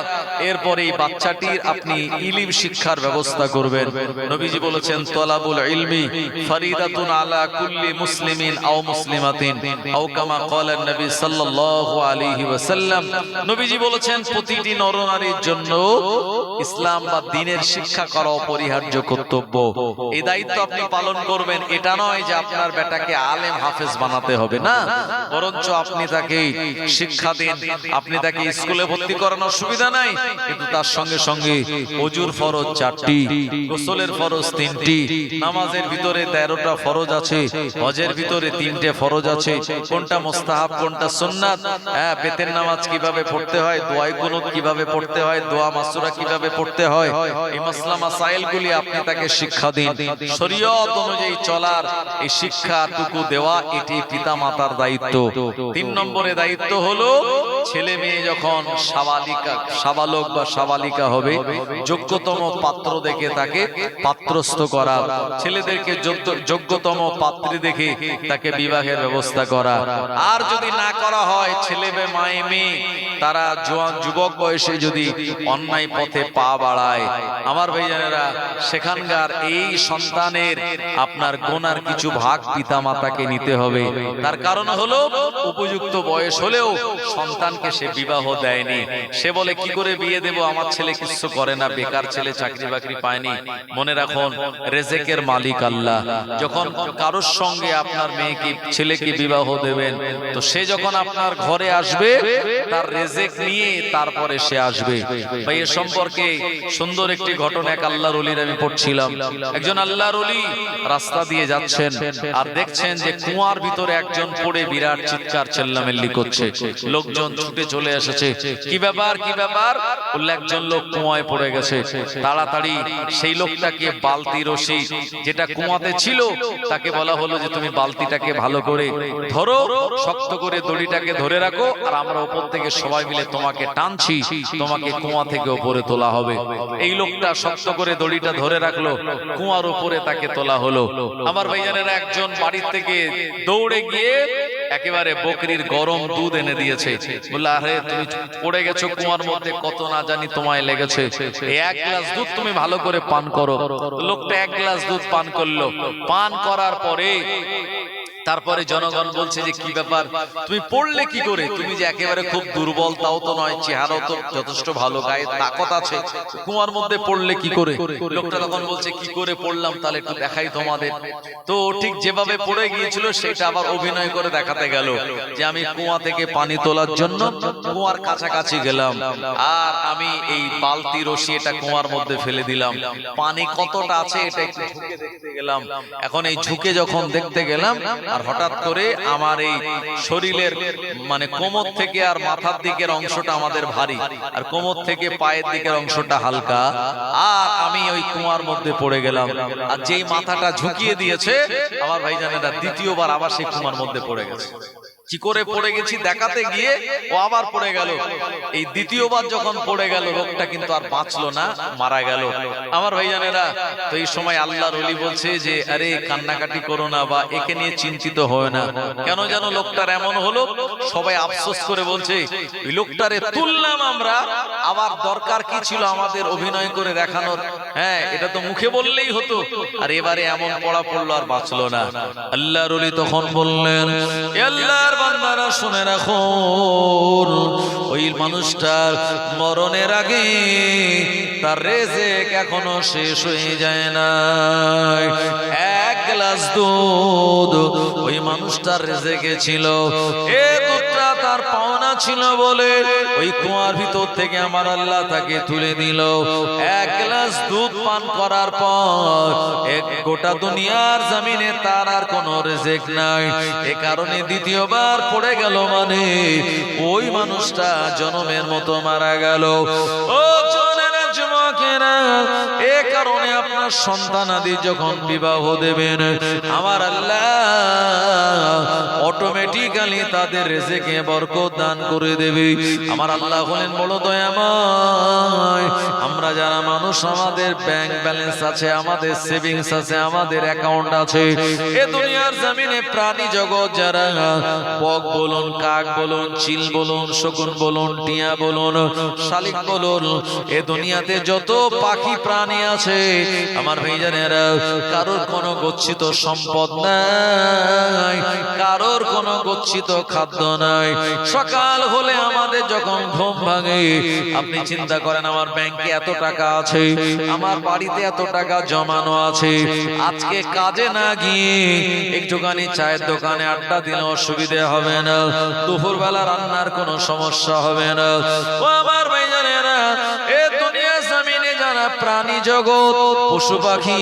এরপরে এই বাচ্চাটির আপনি ইলম শিক্ষার ব্যবস্থা করবেন। নবীজি বলেছেন তলাবুল ইলমি ফরিদাতুন আলা কুল্লি মুসলিমিন আও মুসলিমাতিন আও কামা ক্বালা নবী সাল্লাল্লাহু আলাইহি ওয়াসাল্লাম। নবীজি বলেছেন প্রতিটি নরনারীর জন্য ইসলাম বা দ্বীনের শিক্ষা করা অপরিহার্য কর্তব্য। এই দায়িত্ব আপনি পালন করবেন। এটা নয় যে আপনার বেটাকে আলেম হাফেজ বানাতে হবে, না, বরঞ্চ আপনি তাকে শিক্ষা দিন। আপনি তাকে স্কুলে ভর্তি করানোর সুবিধা নাই, কিন্তু তার সঙ্গে সঙ্গে ওযুর ফরজ 4টি, গোসলের ফরজ 3টি, নামাজের ভিতরে 13টা ফরজ আছে, হজের ভিতরে 3টে ফরজ আছে, কোনটা মুস্তাহাব কোনটা সুন্নাত, বেতের নামাজ কিভাবে পড়তে হয়, দোয়া কুনুত কিভাবে পড়তে হয়, দোয়া মাসুরা কিভাবে পড়তে হয়, এই মাসলা মাসাইলগুলি আপনি তাকে শিক্ষা দিন। শরীয়ত অনুযায়ী চলার এই শিক্ষাটুকু দেওয়া এটি পিতামাতার দায়িত্ব। 3 নম্বরে দায়িত্ব হলো ছেলে মেয়ে যখন সাবালক বা সাবালিকা হবে, যোগ্যতম পাত্র দেখে তাকে পাত্রস্থ করা, ছেলেদেরকে যোগ্যতম পাত্রী দেখে তাকে বিবাহের ব্যবস্থা করা। আর যদি না করা হয়, ছেলে মেয়ে তারা যুবক বয়সে যদি অন্যায় পথে পা বাড়ায়, আমার ভাইজানেরা, সেখানকার এই সন্তানের আপনার গোনার কিছু ভাগ পিতা মাতাকে নিতে হবে। তার কারণ হলো উপযুক্ত বয়স হলেও সন্তানকে সে বিবাহ দেয়নি। সে বলে কি করে বিয়ে দেব, আমার ছেলে কিছু করে না, বেকার ছেলে, চাকরি বাকরি পায়নি। মনে রাখুন, রেজেকের মালিক আল্লাহ। যখন কারোর সঙ্গে আপনার মেয়েকে ছেলেকে বিবাহ দেবেন, তো সে যখন আপনার ঘরে আসবে তার রেজেক নিয়ে তারপরে সে আসবে। ভাই, এ সম্পর্কে সুন্দর একটি ঘটনা এক আল্লাহর ওলির আমি পড়ছিলাম। একজন আল্লাহর ওলি রাস্তা দিয়ে যাচ্ছেন আর দেখছেন যে কুয়ার ভিতরে একজন পড়ে বিরাট চিৎকার চেল্লামেল্লি করছে। লোকজন ছুটে চলে এসেছে, কি ব্যাপার কি ব্যাপার? বললে একজন লোক কুয়ায় পড়ে গেছে। তাড়াতাড়ি সেই লোকটাকে বালতি রশি যেটা কুয়াতে ছিল তাকে বলা হলো যে তুমি বালতিটাকে ভালো করে ধরো, শক্ত করে দড়িটাকে ধরে রাখো, আর আমরা উপর থেকে সবাই মিলে তোমাকে টানছি, তোমাকে কুয়া থেকে উপরে তোলা হবে। এই লোকটা শক্ত করে দড়িটা ধরে রাখলো, কুয়ার উপরে তাকে তোলা হলো। আমার ভাইজানেরা, একজন বাড়ি থেকে দৌড়ে গিয়ে একেবারে বকরির গরম দুধ এনে দিয়েছে। বললো আরে তুমি পড়ে গেছো কুয়ার মধ্যে, কত না জানি তোমায় লেগেছে, এই 1 গ্লাস দুধ তুমি ভালো করে পান করো। লোকটা 1 গ্লাস দুধ পান করলো। পান করার পরে তারপরে জনগণ বলছে যে কি ব্যাপার, তুমি পড়লে কি করে, তুমি যে একেবারে খুব দুর্বল তাও তো নয়, চেহারাও তো যথেষ্ট ভালো, গায়ে তাকত আছে, কুয়ার মধ্যে পড়লে কি করে? লোকটা তখন বলছে কি করে পড়লাম তাহলে একটু দেখাই তোমাদের। তো ঠিক যেভাবে পড়ে গিয়েছিল সেটা আবার অভিনয় করে দেখাতে গেল যে আমি কুয়া থেকে পানি তোলার জন্য কুয়ার কাছাকাছি গেলাম, আর আমি এই বালতি রশি এটা কুয়ার মধ্যে ফেলে দিলাম, পানি কতটা আছে এটা একটু ঝুঁকে দেখতে গেলাম। এখন এই ঝুঁকে যখন দেখতে গেলাম, আর হঠাৎ করে আমার এই শরীরের মানে কোমর থেকে আর মাথার দিকের অংশটা আমাদের ভারী, আর কোমর থেকে পায়ের দিকের অংশটা হালকা, আর আমি ওই কুয়ার মধ্যে পড়ে গেলাম। আর যেই মাথাটা ঝুঁকিয়ে দিয়েছে আমার ভাইজানেরা, দ্বিতীয়বার আবার সেই কুয়ার মধ্যে পড়ে গেছে। কি করে পড়ে গেছি দেখাতে গিয়ে ও আবার পড়ে গেল। এই দ্বিতীয়বার যখন পড়ে গেল লোকটা কিন্তু আর বাঁচলো না, মারা গেল। আমার ভাইজানেরা, তো এই সময় আল্লাহর ওলি বলছে যে আরে কান্নাকাটি করো না বা একে নিয়ে চিন্তিত হয় না। কেন যেন লোকটার এমন হলো, সবাই আফসোস করে বলছে ওই লোকটারে তুললাম আমরা, আবার দরকার কি ছিল আমাদের অভিনয় করে দেখানোর? হ্যাঁ, এটা তো মুখে বললেই হতো, আর এবারে এমন পড়া পড়লো আর বাঁচলো না। আল্লাহর ওলি তখন বললেন, আল্লাহর বান্দারা শুনে রাখো, ওই মানুষটার মরণের আগে তার রেজেক এখনো শেষ হয়ে যায় না। 1 গ্লাস দুধ ওই মানুষটার রেজেকে ছিল, এই দুধটা তার পাওনা ছিল বলে ওই কুয়ার ভিতর থেকে আমার আল্লাহ তাকে তুলে দিল। 1 গ্লাস দুধ পান করার পর এক গোটা দুনিয়ার জমিনে তার আর কোনো রেজেক নাই। এ কারণে দ্বিতীয়বার পড়ে গেল মানে ওই মানুষটা জনমের মতো মারা গেল। ও জনেরা, যুবকেরা, এ কারণে আপনার সন্তানাদি যখন বিবাহ দেবেন, আমার আল্লাহ অটোমেটিক্যালি তাদের রেজেকে বরকত দান করে দেবে। আমার আল্লাহ হলেন বড় দয়াময়। আমরা যারা মানুষ, আমাদের ব্যাংক ব্যালেন্স আছে, আমাদের সেভিংস আছে, আমাদের অ্যাকাউন্ট আছে, এ দুনিয়ার জমিনে প্রাণী জগৎ যারা, বক বলুন, কাক বলুন, চিল বলুন, শকুন বলুন, টিয়া বলুন, শালিক বলুন, এ দুনিয়াতে যত পাখি প্রাণী আছে আমার ভাইজানেরা, কারোর কোনো গচ্ছিত সম্পদ নাই, কারোর কোনো গচ্ছিত খাদ্য নাই। সকাল হলে আমাদের যখন ঘুম ভাঙে, আপনি চিন্তা করেন আমার ব্যাংকে এত টাকা আছে, আমার বাড়িতে এত টাকা জমানো আছে, আজকে কাজে না গিয়ে একটুখানি চায়ের দোকানে আড্ডা দিলে অসুবিধা হবে না, দুপুর বেলা রান্নার কোনো সমস্যা হবে না। ও আমার ভাইজানেরা, এ দুনিয়া জমিনে যারা প্রাণী জগৎ, পশু পাখি,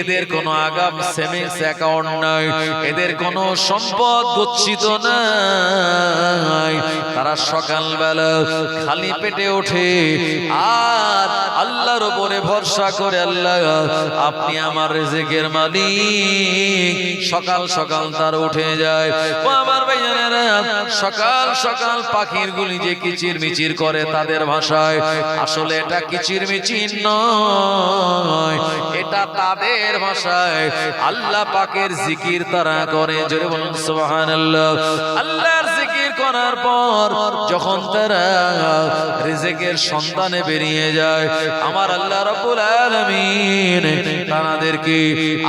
এদের কোনো আগাম সেভিংস অ্যাকাউন্ট নাই, এদের কোনো সম্পদ গচ্ছিত নাই। তারা সকালবেলা খালি পেটে ওঠে আর আল্লাহর উপরে ভরসা করে, আল্লাহ আপনি আমার রিজিকের মালিক। সকাল সকাল তার উঠে যায়। ও আমার ভাইজানেরা, সকাল সকাল পাখির গুলি যে কিচির মিচির করে তাদের ভাষায়, আসলে এটা কিচির মিচির নয়, এটা তাদের ভাষায় আল্লাহ পাকের জিকির তারা করে। জোরে বলুন সুবহানাল্লাহ। আল্লাহর জিকির করার পর যখন তারা রিজিকের সন্ধানে বেরিয়ে যায়, আমার আল্লাহ রাব্বুল আলামিন তাদেরকে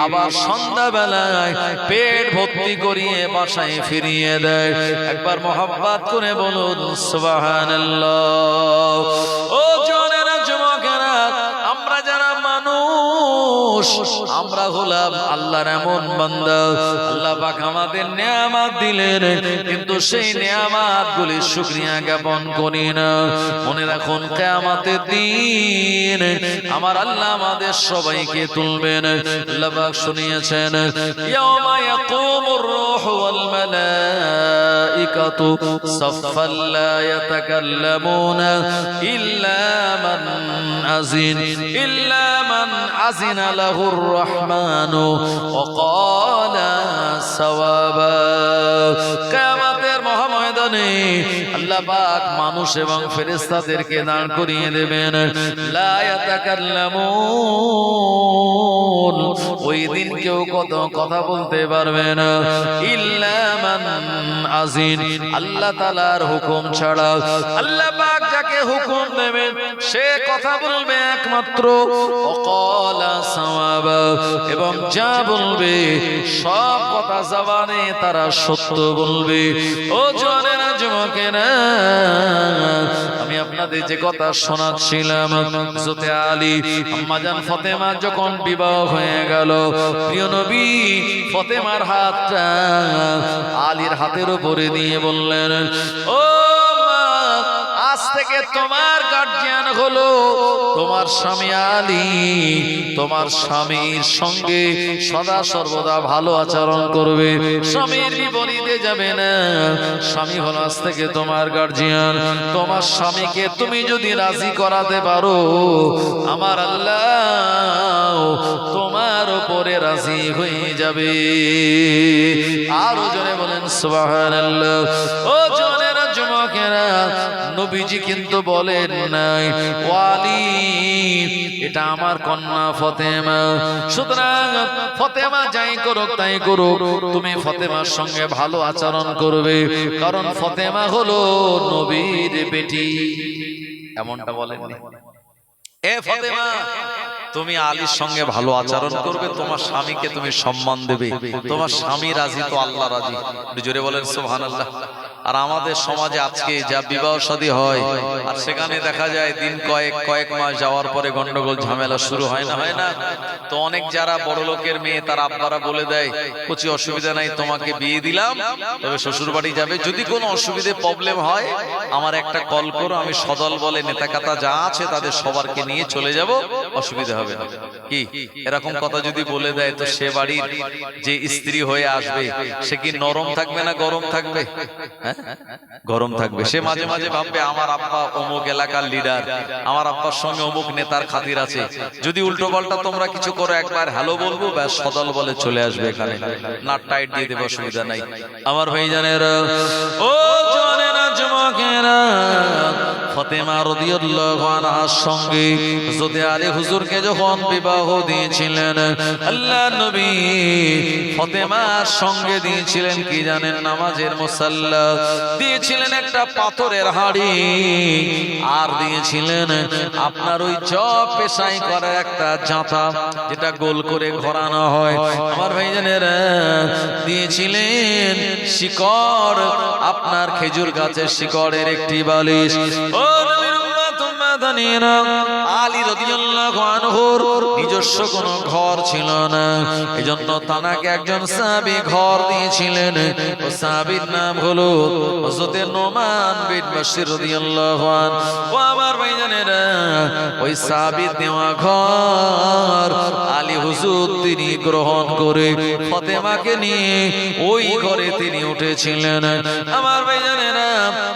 আবার সন্ধ্যাবেলায় পেট ভর্তি করিয়ে বাসায় ফিরিয়ে দেয়। একবার মহব্বত করে বলুন সুবহানাল্লাহ। ও জনেরা, যুবকেরা, আমরা যারা মানুষ, আমরা হলাম আল্লাহর এমন বান্দা, আল্লাহ পাক আমাদের নেয়ামত দিলেন, কিন্তু সেই নেয়ামত গুলি শুকরিয়া জ্ঞাপন করি না। মনে রাখুন, কিয়ামতের দিন আমার আল্লাহ আমাদের সবাইকে তুলবেন। আল্লাহ পাক শুনিয়েছেন, ইয়াওমা ইয়াকুমুর রূহু ওয়াল মালাইকাতু সাফফান লা ইয়াতাকাল্লামুনা ইল্লা মান আজিনা লাহুর রহমানু ওয়া ক্বালা সাওয়াবা। কিয়ামতের মহাময়দানে ময়দানে আল্লাহ পাক মানুষ এবং ফেরেশতাদেরকে দাঁড় করিয়ে দেবেন। লা ইয়াতাকাল্লামুন, ওই দিন কেউ কথা বলতে পারবে না, ইল্লা মান আজিন, আল্লাহ তাআলার হুকুম ছাড়া। আল্লাহ পাক যাকে হুকুম দেবেন সে কথা বলবে একমাত্র ওয়াকালা সাওয়াবা, এবং যা বলবে সব কথা জবানে তারা সত্য বলবে। ও জওয়ানেরা, যুবকেরা, আমি আপনাদের যে কথা শোনাচ্ছিলাম, হযরতে আলী আম্মাজান ফাতেমা যখন বিবাহ হয়ে গেল, প্রিয় নবী ফাতেমার হাতটা আলীর হাতের উপরে দিয়ে বললেন, ও মা, আজ থেকে তোমার গার্জিয়ান হলো তোমার স্বামী আলী। তোমার স্বামীর সঙ্গে সদা সর্বদা ভালো আচরণ করবে, স্বামীর বিপরীতে যাবে না। স্বামী হলো আজ থেকে তোমার গার্জিয়ান। তোমার স্বামীকে তুমি যদি রাজি করাতে পারো, আমার আল্লাহ তোমার উপরে রাজি হয়ে যাবে। আরো জোরে বলেন সুবহানাল্লাহ। ও জোনেরা, যুবকেরা, নবীজি কিন্তু বলেন নাই ওয়ালি এটা আমার কন্যা ফাতেমা, সুতরাং ফাতেমা যাই করুক তাই করুক, তুমি ফাতেমার সঙ্গে ভালো আচরণ করবে, কারণ ফাতেমা হলো নবীর বেটি। এমনটা বলেননি? এ ফাতেমা, তুমি আলীর সঙ্গে ভালো আচরণ করবে, তোমার স্বামীকে তুমি সম্মান দেবে, তোমার স্বামী রাজি তো আল্লাহ রাজি। জোরে বলেন সুবহানাল্লাহ। আর আমাদের সমাজে আজকে যা বিবাহ শাদী হয়, আর সেখানে দেখা যায় দিন কয়েক মাস যাওয়ার পরে গন্ডগোল ঝামেলা শুরু হয় না, হয় না? তো অনেক যারা বড় লোকের মেয়ে, তার আব্বারা বলে দেয়, কিছু অসুবিধা নাই, তোমাকে বিয়ে দিলাম, তবে শ্বশুর বাড়ি যাবে, যদি কোনো অসুবিধে প্রবলেম হয় আমার একটা কল করো, আমি সদল বলে নেতা কাতা যা আছে তাদের সবারকে নিয়ে চলে যাব, অসুবিধা হবে না। কি এরকম কথা যদি বলে দেয়, তো সে বাড়ির যে স্ত্রী হয়ে আসবে সে কি নরম থাকবে না গরম থাকবে? গরম থাকবে। সে মাঝে মাঝে ভাববে আমার আব্বা অমুক এলাকার লিডার, আমার আব্বার সঙ্গে অমুক নেতার খাতির আছে, যদি উল্টো পাল্টা তোমরা কিছু করো একবার হ্যালো বলবো, ব্যাস সদল বলে চলে আসবে এখানে, নাট টাইট দিয়ে দেবে, অসুবিধা নাই। আমার ভাইজানেরা, ও জওয়ানেরা, যুবকেরা, ফাতেমা রাদিয়াল্লাহু আনহার সঙ্গে হযরত আলী হুজুরকে যখন বিবাহ দিয়েছিলেন, আল্লাহ নবী ফাতেমার সঙ্গে দিয়েছিলেন কি জানেন? নামাজের মুসাল্লা দিয়েছিলেন, একটা পাথরের হাড়ি, আর দিয়েছিলেন আপনার ওই জব পেশাই করা একটা জাঁতা, যেটা গোল করে ঘোরানো হয়। আমার ভাইজানেরা, দিয়েছিলেন শিকড়, আপনার খেজুর গাছের শিকড়ের একটি বালিশ। ও নবীর উম্মত উম্মাদানিরা, আলী রাদিয়াল্লাহু আনহুর নিজস্ব কোনো ঘর ছিল না, এজন্য তানাকে একজন সাহাবী ঘর দিয়েছিলেন। ও সাহাবীর নাম হলো হযরত নোমান বিন বাশির রাদিয়াল্লাহু আনহু। ও আমার ভাইজানেরা, ওই সাহাবীর দেওয়া ঘর আলী হুজুর তিনি গ্রহণ করে ফাতেমাকে নিয়ে ওই ঘরে তিনি উঠেছিলেন। আমার ভাইজানেরা,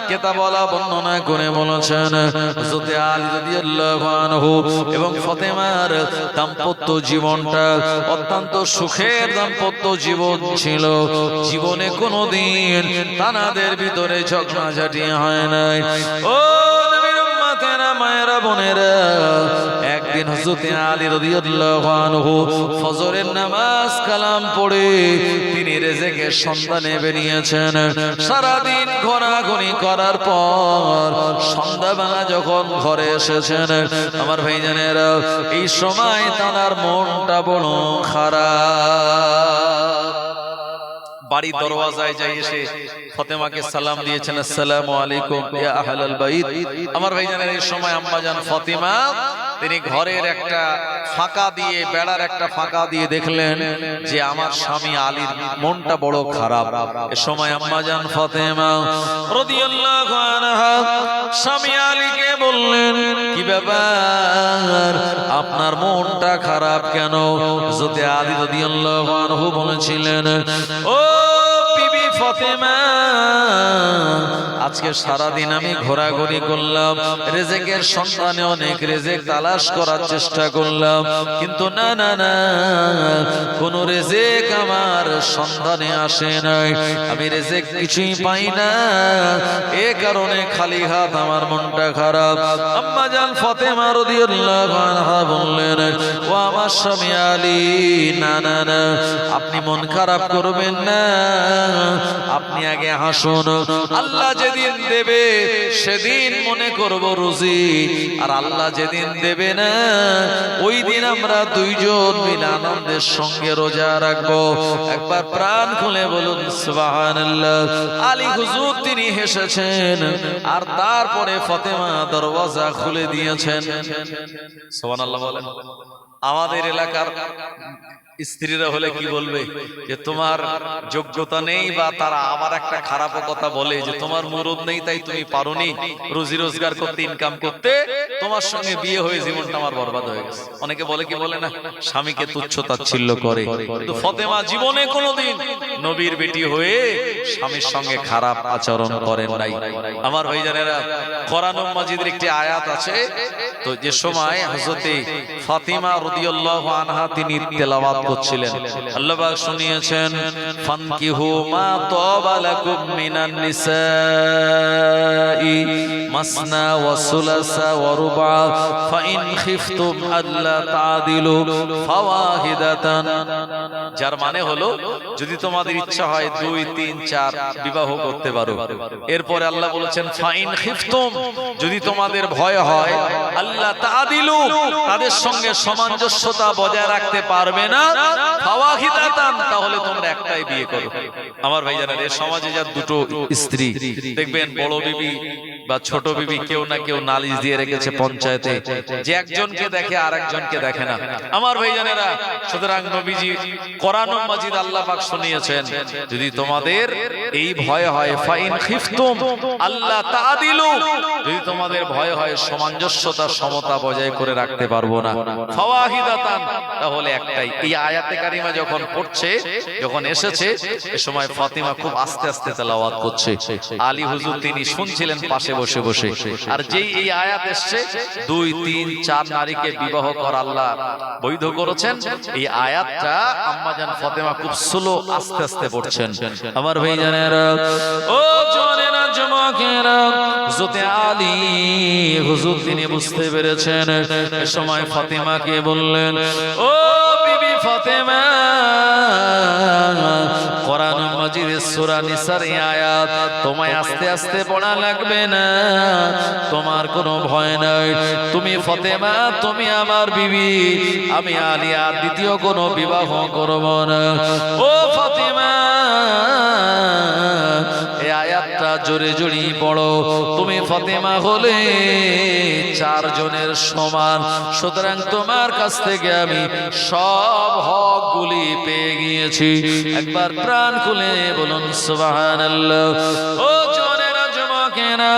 কিতাবওয়ালা বর্ণনা করে বলেছেন হযরত আলী রাদিয়াল্লাহু আনহু এবং ফাতেমার দাম্পত্য জীবনটা অত্যন্ত সুখের দাম্পত্য জীবন ছিল। জীবনে কোনোদিন তানাদের ভিতরে ঝগড়াঝাটি হয় নাই। ও নবীর উম্মতেরা, মায়েরা, বোনেরা, একদিন হযরত আলী রাদিয়াল্লাহু আনহু ফজরের নামাজ কালাম পড়ে তিনি রিজেকের সন্ধানে বেরিয়েছেন। সারা দিন ঘোরাঘুরি করার পর সন্ধ্যাবেলা যখন ঘরে এসেছেন, আমার ভাইজানেরা, এই সময় তার মনটা বড় খারাপ। বাড়ির দরওয়াজায় যাই এসে ফাতেমাকে সালাম দিয়েছেন, আসসালামু আলাইকুম ইয়া আহলাল বাইত। আমার ভাইজানের এই সময় আম্মাজান ফাতেমা তিনি ঘরের একটা ফাঁকা দিয়ে, বেড়ার একটা ফাঁকা দিয়ে দেখলেন যে আমার স্বামী আলীর মনটা বড় খারাপ। এ সময় আম্মাজান ফাতেমা রাদিয়াল্লাহু আনহা স্বামী আলীকে বললেন, কি ব্যাপার, আপনার মনটা খারাপ কেন? হযরত আলী রাদিয়াল্লাহু আনহু বলেছিলেন, ও বিবি ফাতেমা, আজকে সারাদিন আমি ঘোরাঘুরি করলাম, রেজেকের সন্ধানে অনেক রেজেক তালাশ করার চেষ্টা করলাম, কিন্তু না না না, কোন রেজেক আমার সন্ধানে আসে নাই, আমি রেজেক কিছুই পাই না। এ কারণে খালি হাত আমার মনটা খারাপ। আম্মা জান ফাতেমা রাদিয়াল্লাহু আনহা বললেন, ও আমার স্বামী আলী, না না না, আপনি মন খারাপ করবেন না, আপনি আগে হাসুন। আল্লাহ যেদিন দেবে সেদিন মনে করব রুজি, আর আল্লাহ যেদিন দেবে না ওই দিন আমরা দুইজন মিলে আনন্দের সঙ্গে রোজা রাখবো। একবার প্রাণ খুলে বলুন সুবহানাল্লাহ। আলী হুজুর তিনি হেসেছেন, আর তারপরে ফাতেমা দরওয়াজা খুলে দিয়েছেন। সুবহানাল্লাহ বলেন। আমাদের এলাকার স্ত্রীরা হলে কি বলবে, যে তোমার যোগ্যতা নেই, বা তারা আবার একটা খারাপ কথা বলে যে তোমার মুরুদ নেই, তাই তুমি পারোনি রুজি রোজগার করতে, ইনকাম করতে, তোমার সঙ্গে বিয়ে হয়ে জীবনটা আমার বরবাদ হয়ে গেছে। অনেকে বলে কি বলে না, স্বামীকে তুচ্ছ তাচ্ছিল্য করে। কিন্তু ফাতেমা জীবনে কোনোদিন নবীর বেটি হয়ে স্বামীর সঙ্গে খারাপ আচরণ করেন নাই। আমার ভাইজানেরা, কোরআন মাজিদের একটি আয়াত আছে, তো যে সময় হযরতে ফাতিমা রাদিয়াল্লাহু আনহা তিনি তেলাওয়াত করছিলেন, আল্লাহ পাক শুনিয়েছেন, ফানকিহু মা তাবা লাকুম মিনান নিসাই মাসনা ওয়া সুলাসা ওয়া রুবা ফাইন খিফতুম আল্লা তাদিলু ফাওয়াহিদাতান। যার মানে হলো, যদি তোমাদের ইচ্ছা হয় 2, 3, 4 বিবাহ করতে পারো। এরপরে আল্লাহ বলেছেন ফাইন খিফতুম, যদি তোমাদের ভয় হয় আল্লাহ তাদিলু, তাদের সঙ্গে সামঞ্জস্যতা বজায় রাখতে পারবে না, ফাওয়াহিদাতান, তাহলে তোমরা একটাই বিয়ে করো। আমার ভাইজানেরা, এই সমাজে যার দুটো স্ত্রী দেখবেন, বড় বিবি বা ছোট বিবি, কেউ না কেউ নালিশ দিয়ে রেখেছে পঞ্চায়েতে, যে একজনকে দেখে আর একজনকে দেখে না। আমার ভাইজানেরা, সুতরাং নবীজি কোরআন মাজিদ আল্লাহ পাক শুনিয়েছেন, যদি তোমাদের এই ভয় হয়, ফাইন খিফতুম আল্লাহ তাদিলু, যদি তোমাদের ভয় হয় সামঞ্জস্যতা সমতা বজায় করে রাখতে পারবো না, ফাওয়াহিদাতান, তাহলে একটাই। এই আয়াতে কারিমা যখন পড়ছে, যখন এসেছে, এ সময় ফাতিমা খুব আস্তে আস্তে তেলাওয়াত করছে, আলী হুজুর তিনি শুনছিলেন পাশে বসে বসে। আর যেই এই আয়াত এসছে, 2, 3, 4 নারীকে বিবাহ করা আল্লাহ বৈধ করেছেন, এই আয়াতটা আম্মাজান ফাতেমা খুব স্লো আস্তে আস্তে পড়ছেন। আমার ভাইজানেরা, ও জওয়ানেরা, যুবকেরা, হযরতে আলী হুজুর তিনি বুঝতে পেরেছেন। এ সময় ফাতেমাকে বললেন, ও বিবি ফাতেমা, কোরআন মাজিদের সূরা নিসার এই আয়াত তোমায় আস্তে আস্তে পড়া লাগবে না, তোমার কোনো ভয় নাই। তুমি ফাতেমা, তুমি আমার বিবি, আমি আলী আর দ্বিতীয় কোনো বিবাহ করব না। ও ফাতেমা, এই আয়াতটা জোরে জোরে পড়ো। তুমি ফাতেমা হলে 4 জনের সমান, সুতরাং তোমার কাছ থেকে আমি সব হকগুলি পেয়ে গিয়েছি। একবার প্রাণ খুলে বলুন সুবহানাল্লাহ। ও জওয়ানেরা, যুবকেরা,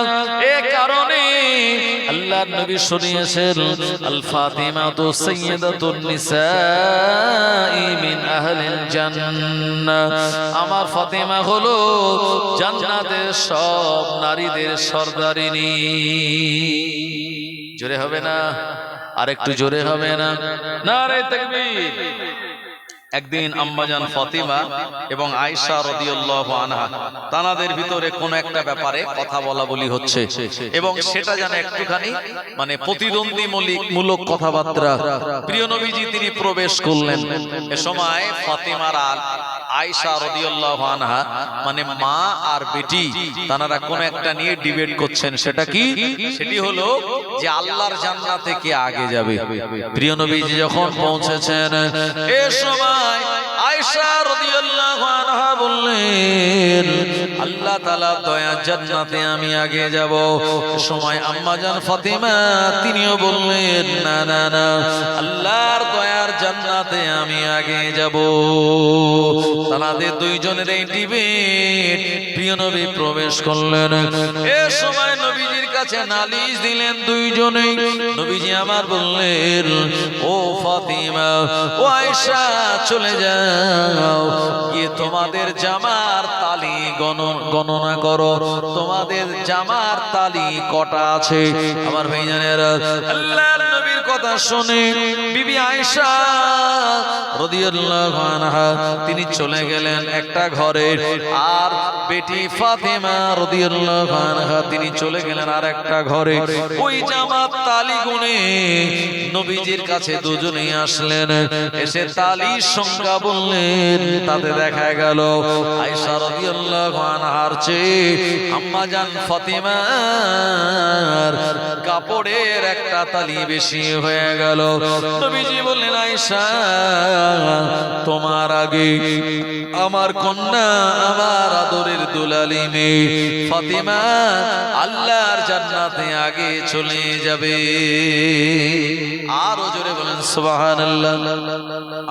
এ কারণে আল্লাহর নবী শুনিয়েছেন, আল ফাতিমাতু সাইয়্যিদাতুন নিসাই মিন আহলিল জান্নাহ, আমার ফাতিমা হলো জান্নাতের সব নারীদের সর্দারিনী। জোরে হবে না? আরেকটু জোরে হবে না? নারে তাকবীর। একদিন আম্মাজান ফাতিমা এবং আয়েশা রাদিয়াল্লাহু আনহা, তানাদের ভিতরে কোন একটা ব্যাপারে কথা বলা বলি হচ্ছে, এবং সেটা যেন একটুখানি মানে প্রতিদ্বন্দ্বীমূলক কথাবার্তা। প্রিয় নবীজি তিনি প্রবেশ করলেন। এ সময় ফাতিমার আয়েশা রাদিয়াল্লাহু আনহা, মানে মা আর বেটি, তানারা কোন একটা নিয়ে ডিবেট করছেন। সেটা কি? সেটি হলো যে আল্লাহর জান্নাতে কে আগে যাবে। প্রিয় নবীজি যখন পৌঁছেছেন, এ সময় আয়েশা রাদিয়াল্লাহু আনহা বললেন, আল্লাহ তাআলা দয়া জান্নাতে আমি আগে যাব। সময় আম্মাজান ফাতিমা তিনিও বললেন, না না না, আল্লাহর দয়ার জান্নাতে আমি আগে যাব। তাদের দুইজনের এই ডিবেট, প্রিয় নবী প্রবেশ করলেন। এ সময় নবীজির কাছে নালিশ দিলেন দুইজনেই। নবীজি আমার বললেন, ও ফাতিমা, ও আয়েশা, চলে যাও, গিয়ে তোমাদের জামার তালি গণনা করো, তোমাদের জামার তালি কটা আছে। আমার ভাইজানেরা, আল্লাহর নবীর কথা শুনে বিবি আয়েশা রাদিয়াল্লাহু আনহা তিনি চলে গেলেন একটা ঘরে, আর বেটি ফাতেমা রাদিয়াল্লাহু আনহা তিনি চলে গেলেন আর একটা ঘরে। ওই জামাত তালি গুনে নবীজির কাছে দুজনেই আসলেন, এসে তালির সংখ্যা বললেন। তাতে দেখা গেল আয়েশা রাদিয়াল্লাহু আনহার চেয়ে আম্মাজান ফাতেমার কাপড়ের একটা তালি বেশি হয়ে গেল। নবীজি বললেন, আয়েশা, তোমার আগে আমার কন্যা, আমার আদরের দুলালি মেয়ে ফাতেমা আল্লাহর জান্নাতে আগে চলে যাবে। আরো জোরে বলেন সুবহানাল্লাহ।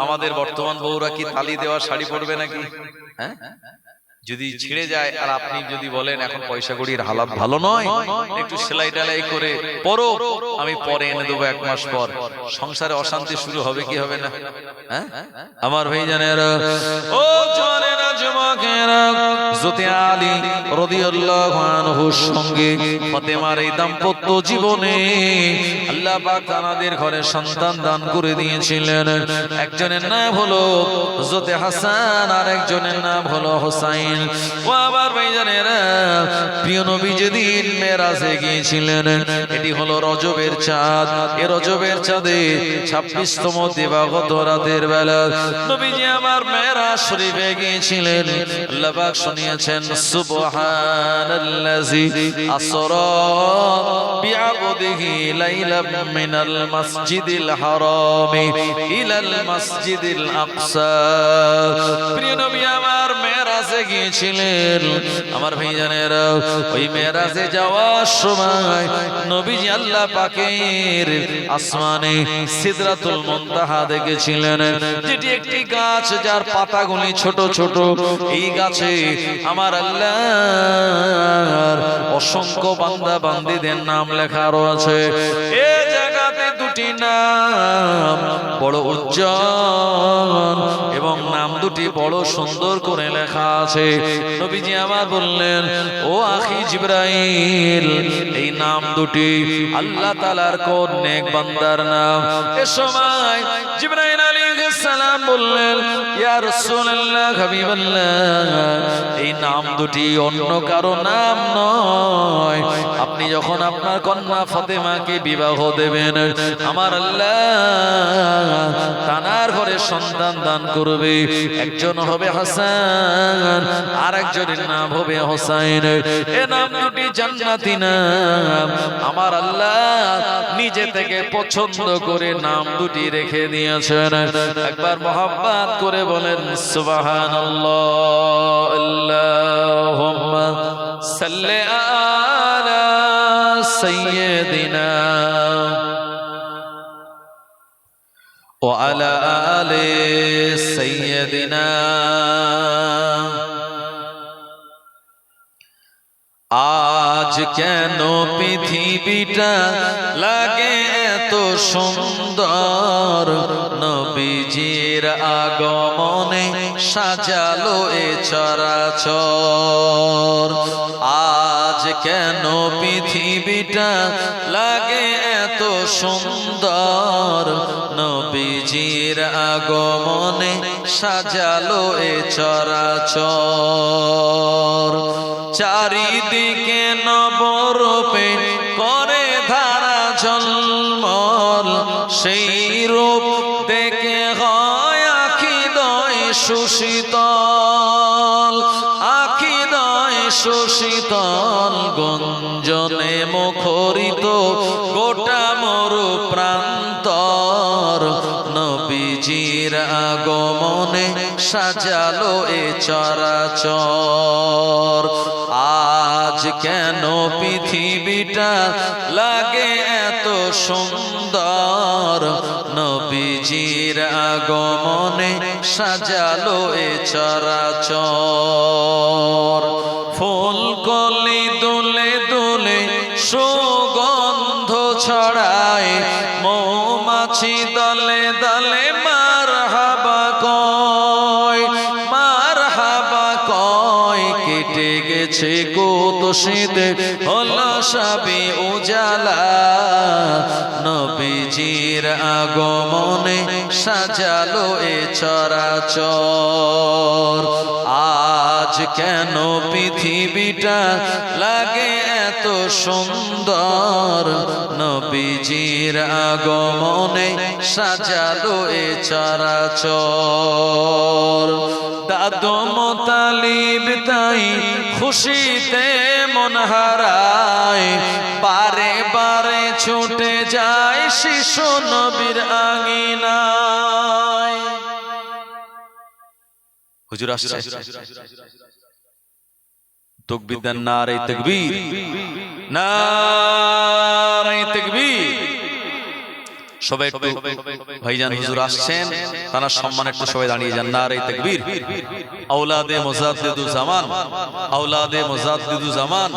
আমাদের বর্তমান বউরা কি তালি দেওয়া শাড়ি পরবে নাকি? হ্যাঁ, যদি ছিঁড়ে যায় আর আপনি যদি বলেন এখন পয়সা কড়ির হালাত ভালো নয়, একটু সেলাই টেলাই করে পরো, আমি পরে এনে দেবো 1 মাস পর, সংসারে অশান্তি শুরু হবে কি হবে না? হ্যাঁ, আমার ভাইজানেরা, ও জওয়ানেরা, যুবকেরা, হযরত আলী রাদিয়াল্লাহু আনহুর সঙ্গে ফাতেমার এই দাম্পত্য জীবনে আল্লাহ পাক তাদের ঘরে সন্তান দান করে দিয়েছিলেন। একজনের নাম হলো হযরত হাসান, আর একজনের নাম হলো হুসাইন। ও আমার ভাইজানেরা, প্রিয় নবী যেদিন মেরাজে গিয়েছিলেন, এটি হলো রজবের চাঁদ। এই রজবের চাঁদে 26তম দিবাগত রাতের বেলা নবীজি আমার মেরাজ শরীফে গিয়েছিলেন। আল্লাহ পাক শুনিয়েছেন, সুবহানাল্লাযী আসরা বিআবদিহি লাইলাম মিনাল মাসজিদিল হারামি ইলাল মাসজিদিল আকসা। প্রিয় নবী আমার মেরাজে গিয়েছিলেন। আমার ভাইজানেরা, ওই মেরাজে যাওয়ার সময় নবীজি আল্লাহ পাকের আসমানে সিদরাতুল মুনতাহা দেখেছিলেন, যেটি একটি গাছ যার পাতাগুলি ছোট ছোট। এই গাছে আমার আল্লাহর অসংখ্য বান্দা বান্দীদের নাম লেখা রয়েছে। এই জায়গাতে দুটি নাম বড় উজ্জ্বল এবং নাম দুটি বড় সুন্দর করে লেখা আছে। নবীজি আমার বললেন, ও আখি জিবরাইল, এই নাম দুটি আল্লাহ তাআলার কোন নেক বান্দার নাম? এ সময় জিবরাইল আলাইহিস সালাম বললেন, ইয়া রাসূলুল্লাহ, হাবিবাল্লাহ, এই নাম দুটি অন্য কারো নাম নয়। আপনি যখন আপনার কন্যা ফাতেমাকে বিবাহ দেবেন, আমার আল্লাহ তানার ঘরে সন্তান দান করবে। একজন হবে হাসান, আর একজনের নাম হবে হুসাইন। এ নাম দুটি জান্নাতি নাম। আমার আল্লাহ নিজে থেকে পছন্দ করে নাম দুটি রেখে দিয়েছেন। একবার মহব্বত করে বলেন সুবহানাল্লাহ। আল্লাহুম্মা সাল্লি আলা সাইয়্যিদিনা ওয়া আলা আলি সাইয়্যিদিনা। আজ কেন পৃথিবীটা লাগে এত সুন্দর, নবীজির আগমনে সাজালো এ চরাচর। আজ কেন পৃথিবীটা লাগে এত সুন্দর, নবীজির আগমনে সাজালো এ চরাচর। চারিদিকে নবরূপে করে ধারা ঝলমল, সেই রূপ দেখে হয় আখিদয় সুশীতল, আখিদয় সুশীতল। গুঞ্জনে মুখরিত গোটা মরু প্রান্তর, নবীজির আগমনে সাজালো এ চরাচর। আজ কেন পৃথিবীটা লাগে এত সুন্দর, নবীজির আগমনে সাজালো এ চরাচর। ফুল কলি দুলে দুলে ছড়ায়, মৌমাছি দলে দলে মারহাবা কয়, মারহাবা কয়। কেটে গেছে কত শীত হলো সবে উজালা, নবীজির আগমনে সাজালো এ চরাচর। আজ কেন পৃথিবীটা লাগে এত সুন্দর, নবীজির আগমনে সাজালো এ চরাচর। দাদু মুতালিব তাই খুশিতে মন হারায়, বারে বারে ছুটে যায় শিশু নবীর আঙিনায়। হুজুর আসছে, তাকবীর দেন, নারে তাকবীর, নারে তাকবীর। সবাই একটু ভাইজান হুজুর আসছেন, তার সম্মানে একটু সবাই দাঁড়িয়ে যান, নারে তাকবীর। আওলাদে মুজাদ্দিদুজ জামান, আওলাদে মুজাদ্দিদুজ জামান।